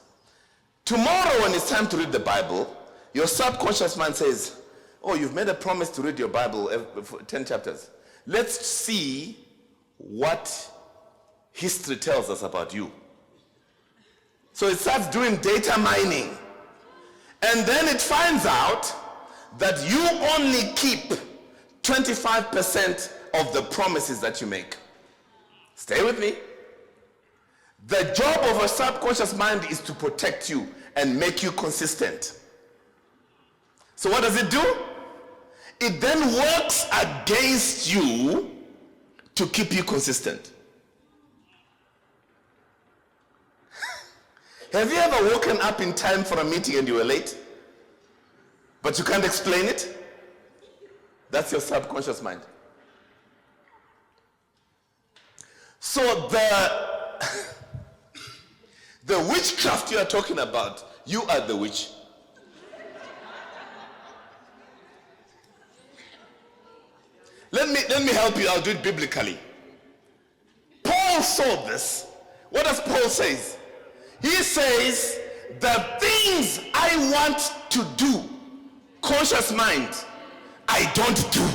Tomorrow when it's time to read the Bible, your subconscious mind says, oh, you've made a promise to read your Bible for 10 chapters. Let's see what history tells us about you. So it starts doing data mining. And then it finds out that you only keep 25% of the promises that you make. Stay with me. The job of a subconscious mind is to protect you and make you consistent. So what does it do? It then works against you to keep you consistent. Have you ever woken up in time for a meeting and you were late? But you can't explain it? That's your subconscious mind. So the witchcraft you are talking about, you are the witch. Let me help you. I'll do it biblically. Paul saw this. What does Paul say? He says, the things I want to do, conscious mind, I don't do.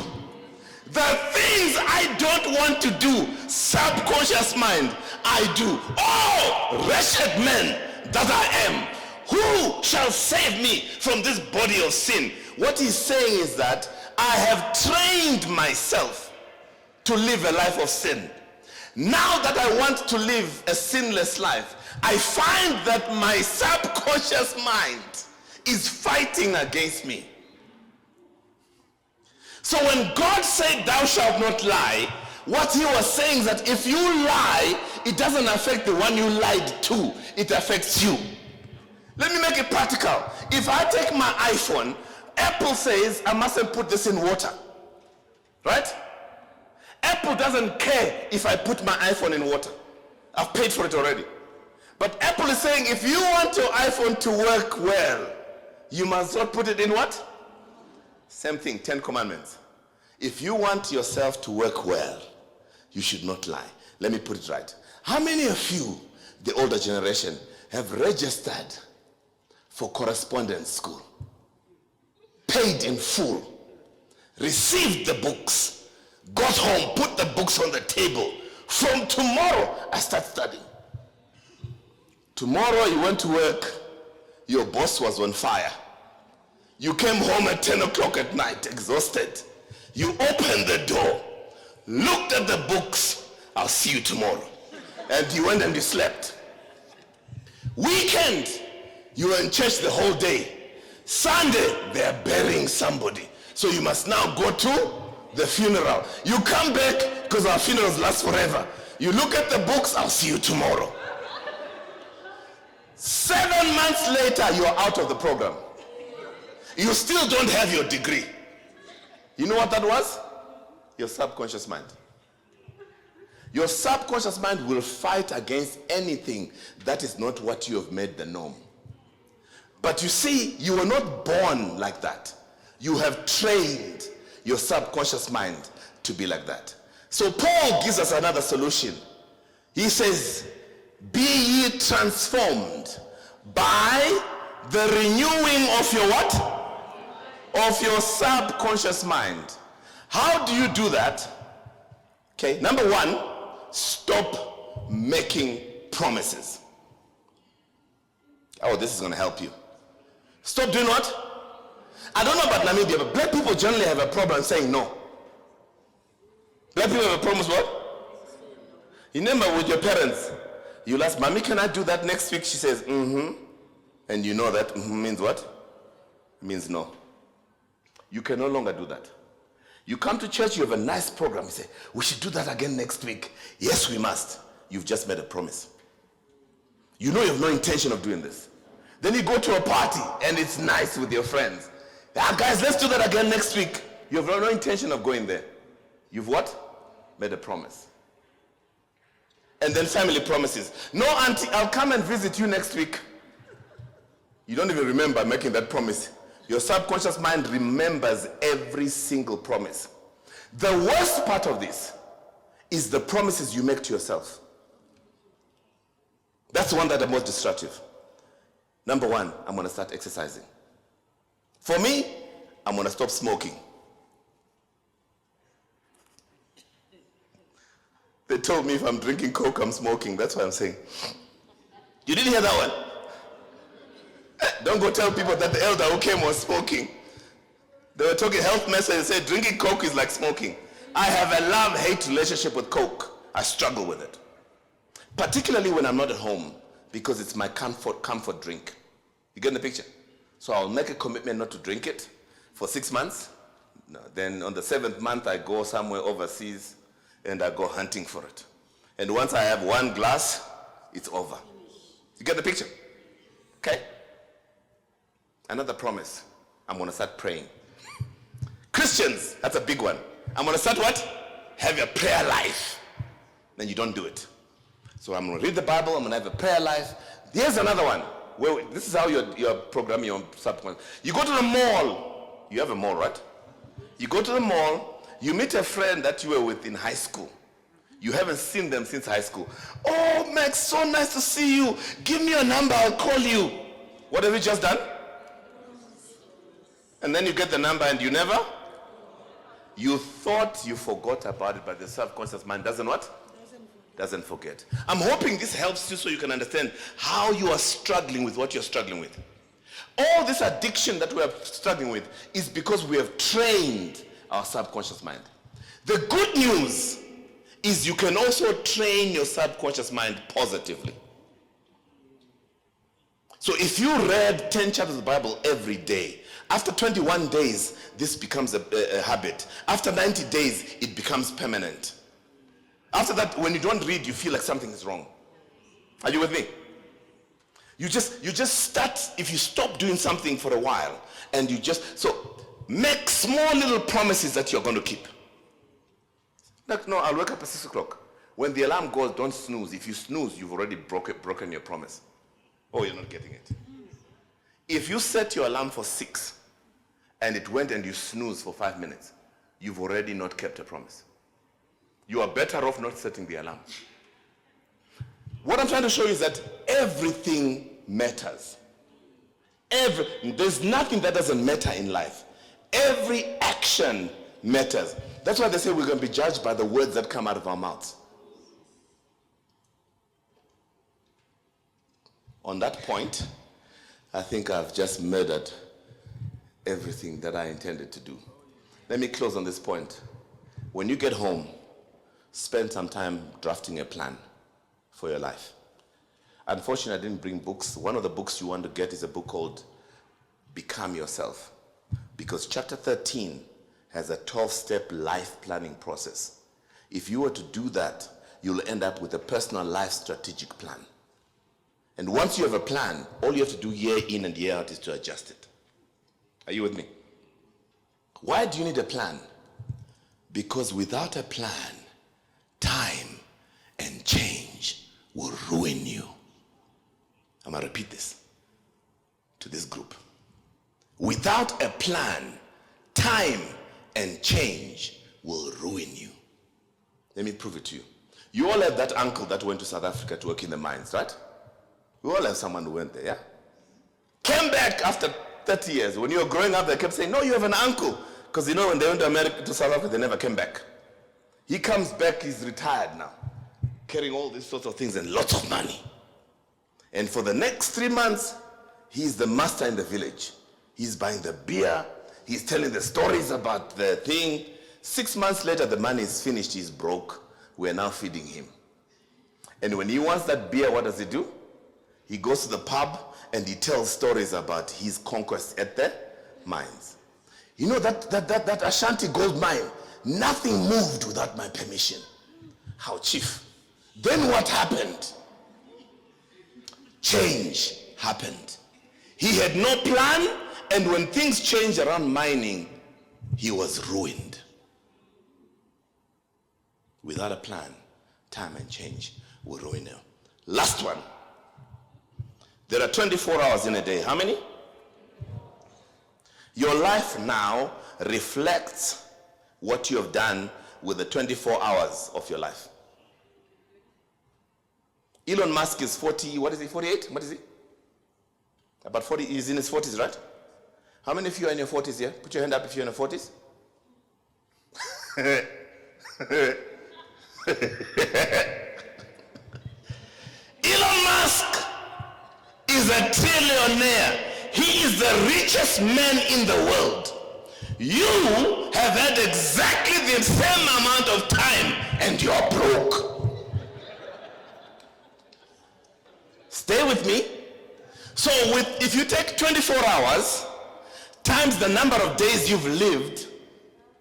The things I don't want to do, subconscious mind, I do. Oh, wretched man that I am, who shall save me from this body of sin? What he's saying is that I have trained myself to live a life of sin. Now that I want to live a sinless life, I find that my subconscious mind is fighting against me. So when God said, thou shalt not lie, what he was saying is that if you lie, it doesn't affect the one you lied to, it affects you. Let me make it practical. If I take my iPhone, Apple says I mustn't put this in water. Right? Apple doesn't care if I put my iPhone in water. I've paid for it already. But Apple is saying if you want your iPhone to work well, you must not put it in what? Same thing, 10 commandments. If you want yourself to work well, you should not lie. Let me put it right. How many of you, the older generation, have registered for correspondence school? Paid in full, received the books, got home, put the books on the table. From tomorrow, I start studying. Tomorrow you went to work, your boss was on fire. You came home at 10 o'clock at night, exhausted. You opened the door, looked at the books, I'll see you tomorrow. And you went and you slept. Weekend, you were in church the whole day. Sunday, they're burying somebody. So you must now go to the funeral. You come back because our funerals last forever. You look at the books, I'll see you tomorrow. 7 months later, you're out of the program. You still don't have your degree. You know what that was? Your subconscious mind. Your subconscious mind will fight against anything that is not what you have made the norm. But you see, you were not born like that. You have trained your subconscious mind to be like that. So Paul gives us another solution. He says, be ye transformed by the renewing of your what? Of your subconscious mind. How do you do that? Okay, number one, stop making promises. Oh, this is going to help you. Stop doing what? I don't know about Namibia, but black people generally have a problem saying no. Black people have a problem with what? You remember with your parents, you'll ask, Mommy, can I do that next week? She says, mm-hmm. And you know that means what? It means no. You can no longer do that. You come to church, you have a nice program. You say, we should do that again next week. Yes, we must. You've just made a promise. You know you have no intention of doing this. Then you go to a party and it's nice with your friends. Guys, let's do that again next week. You have no intention of going there. You've what? Made a promise. And then family promises. No, auntie, I'll come and visit you next week. You don't even remember making that promise. Your subconscious mind remembers every single promise. The worst part of this is the promises you make to yourself. That's the one that are most destructive. Number one, I'm going to start exercising. For me, I'm going to stop smoking. They told me if I'm drinking Coke, I'm smoking. That's what I'm saying. You didn't hear that one? Don't go tell people that the elder who came was smoking. They were talking health message and said drinking Coke is like smoking. I have a love-hate relationship with Coke. I struggle with it. Particularly when I'm not at home, because it's my comfort drink. You get the picture? So I'll make a commitment not to drink it for 6 months. No, then on the 7th month, I go somewhere overseas and I go hunting for it. And once I have one glass, it's over. You get the picture? Okay? Another promise. I'm going to start praying. Christians, that's a big one. I'm going to start what? Have a prayer life. Then you don't do it. So I'm going to read the Bible. I'm going to have a prayer life. Here's another one. This is how you're programming your subconscious. You go to the mall. You have a mall, right? You go to the mall. You meet a friend that you were with in high school. You haven't seen them since high school. Oh, Max, so nice to see you. Give me your number. I'll call you. What have you just done? And then you get the number and you never? You thought you forgot about it, but the subconscious mind doesn't what? Doesn't forget. I'm hoping this helps you so you can understand how you are struggling with what you're struggling with. All this addiction that we are struggling with is because we have trained our subconscious mind. The good news is you can also train your subconscious mind positively. So if you read 10 chapters of the Bible every day, after 21 days, this becomes a habit. After 90 days, it becomes permanent. After that, when you don't read, you feel like something is wrong. Are you with me? You just start, if you stop doing something for a while, and so make small little promises that you're going to keep. Like, no, I'll wake up at 6 o'clock. When the alarm goes, don't snooze. If you snooze, you've already broken your promise. Oh, you're not getting it. If you set your alarm for 6 and it went and you snooze for 5 minutes, you've already not kept a promise. You are better off not setting the alarm. What I'm trying to show you is that everything matters. There's nothing that doesn't matter in life. Every action matters. That's why they say we're going to be judged by the words that come out of our mouths. On that point, I think I've just murdered everything that I intended to do. Let me close on this point. When you get home, spend some time drafting a plan for your life. Unfortunately, I didn't bring books. One of the books you want to get is a book called Become Yourself, because chapter 13 has a 12-step life planning process. If you were to do that, you'll end up with a personal life strategic plan. And once you have a plan, all you have to do year in and year out is to adjust it. Are you with me? Why do you need a plan? Because without a plan, time and change will ruin you. I'm going to repeat this to this group. Without a plan, time and change will ruin you. Let me prove it to you. You all have that uncle that went to South Africa to work in the mines, right? We all have someone who went there, yeah? Came back after 30 years. When you were growing up, they kept saying, no, you have an uncle. Because you know, when they went to South Africa, they never came back. He comes back, he's retired now, carrying all these sorts of things and lots of money. And for the next 3 months, he's the master in the village. He's buying the beer. He's telling the stories about the thing. 6 months later, the money is finished. He's broke. We're now feeding him. And when he wants that beer, what does he do? He goes to the pub and he tells stories about his conquest at the mines. You know that Ashanti gold mine, nothing moved without my permission. How, chief? Then what happened? Change happened. He had no plan, and when things changed around mining, he was ruined. Without a plan, time and change will ruin you. Last one. There are 24 hours in a day. How many? Your life now reflects what you have done with the 24 hours of your life. Elon Musk is 40, what is he, 48? What is he? About 40, he's in his 40s, right? How many of you are in your 40s here? Put your hand up if you're in your 40s. Elon Musk is a trillionaire. He is the richest man in the world. You have had exactly the same amount of time and you're broke. Stay with me. So if you take 24 hours times the number of days you've lived,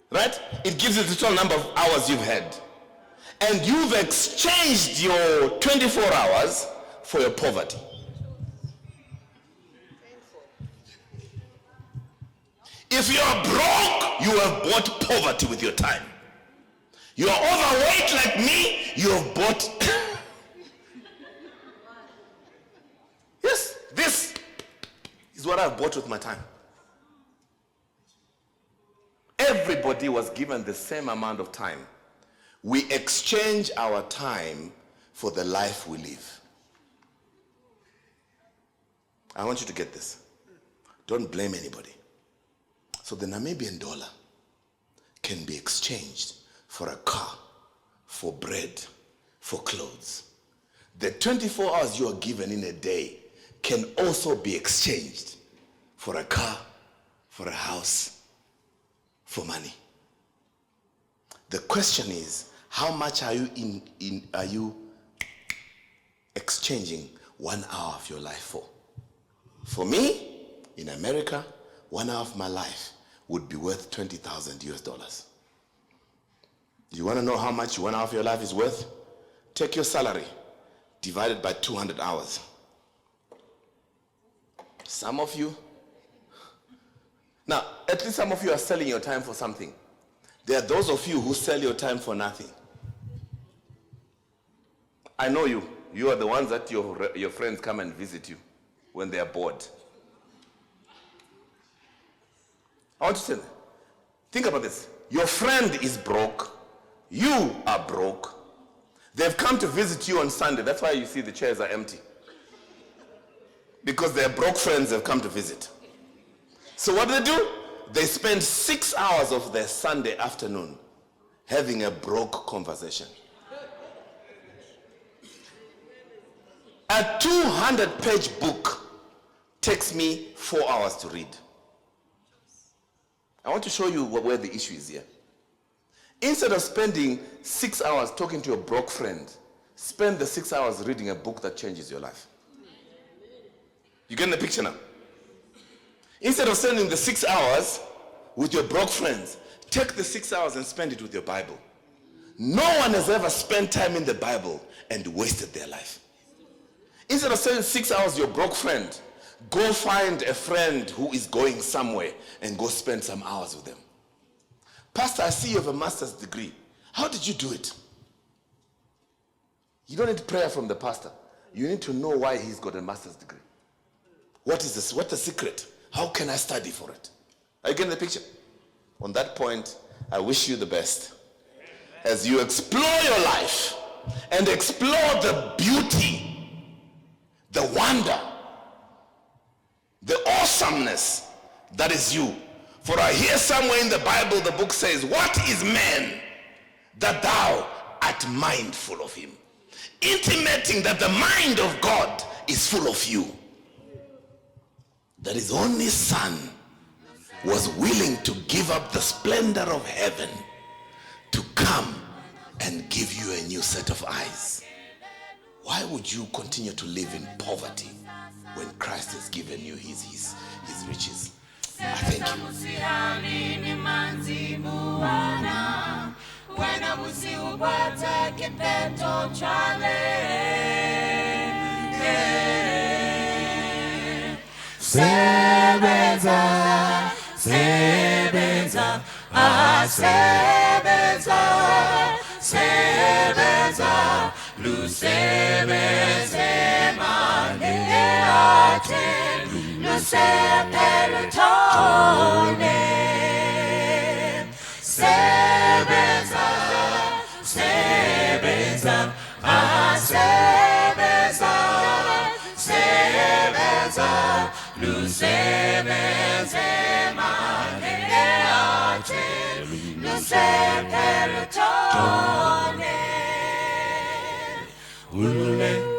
right? It gives you the total number of hours you've had. And you've exchanged your 24 hours for your poverty. If you're broke, you have bought poverty with your time. You're overweight like me, you have bought... Yes, this is what I've bought with my time. Everybody was given the same amount of time. We exchange our time for the life we live. I want you to get this. Don't blame anybody. So the Namibian dollar can be exchanged for a car, for bread, for clothes. The 24 hours you are given in a day can also be exchanged for a car, for a house, for money. The question is, how much are you exchanging 1 hour of your life for? For me, in America, 1 hour of my life would be worth $20,000 US. Do you want to know how much 1 hour of your life is worth? Take your salary, divide it by 200 hours. Some of you, now at least some of you are selling your time for something. There are those of you who sell your time for nothing. I know you. You are the ones that your friends come and visit you when they are bored. I want you to tell them, think about this. Your friend is broke. You are broke. They've come to visit you on Sunday. That's why you see the chairs are empty. Because their broke friends have come to visit. So what do? They spend 6 hours of their Sunday afternoon having a broke conversation. A 200-page book takes me 4 hours to read. I want to show you where the issue is here. Instead of spending 6 hours talking to a broke friend, spend the 6 hours reading a book that changes your life. You getting the picture now? Instead of spending the 6 hours with your broke friends, take the 6 hours and spend it with your Bible. No one has ever spent time in the Bible and wasted their life. Instead of spending 6 hours with your broke friend, go find a friend who is going somewhere and go spend some hours with them. Pastor, I see you have a master's degree. How did you do it? You don't need prayer from the pastor. You need to know why he's got a master's degree. What is this? What's the secret? How can I study for it? Are you getting the picture? On that point, I wish you the best. As you explore your life and explore the beauty, the wonder, the awesomeness that is you. For I hear somewhere in the Bible, the book says, what is man that thou art mindful of him? Intimating that the mind of God is full of you. That his only son was willing to give up the splendor of heaven to come and give you a new set of eyes. Why would you continue to live in poverty when Christ has given you his riches? I thank Ulule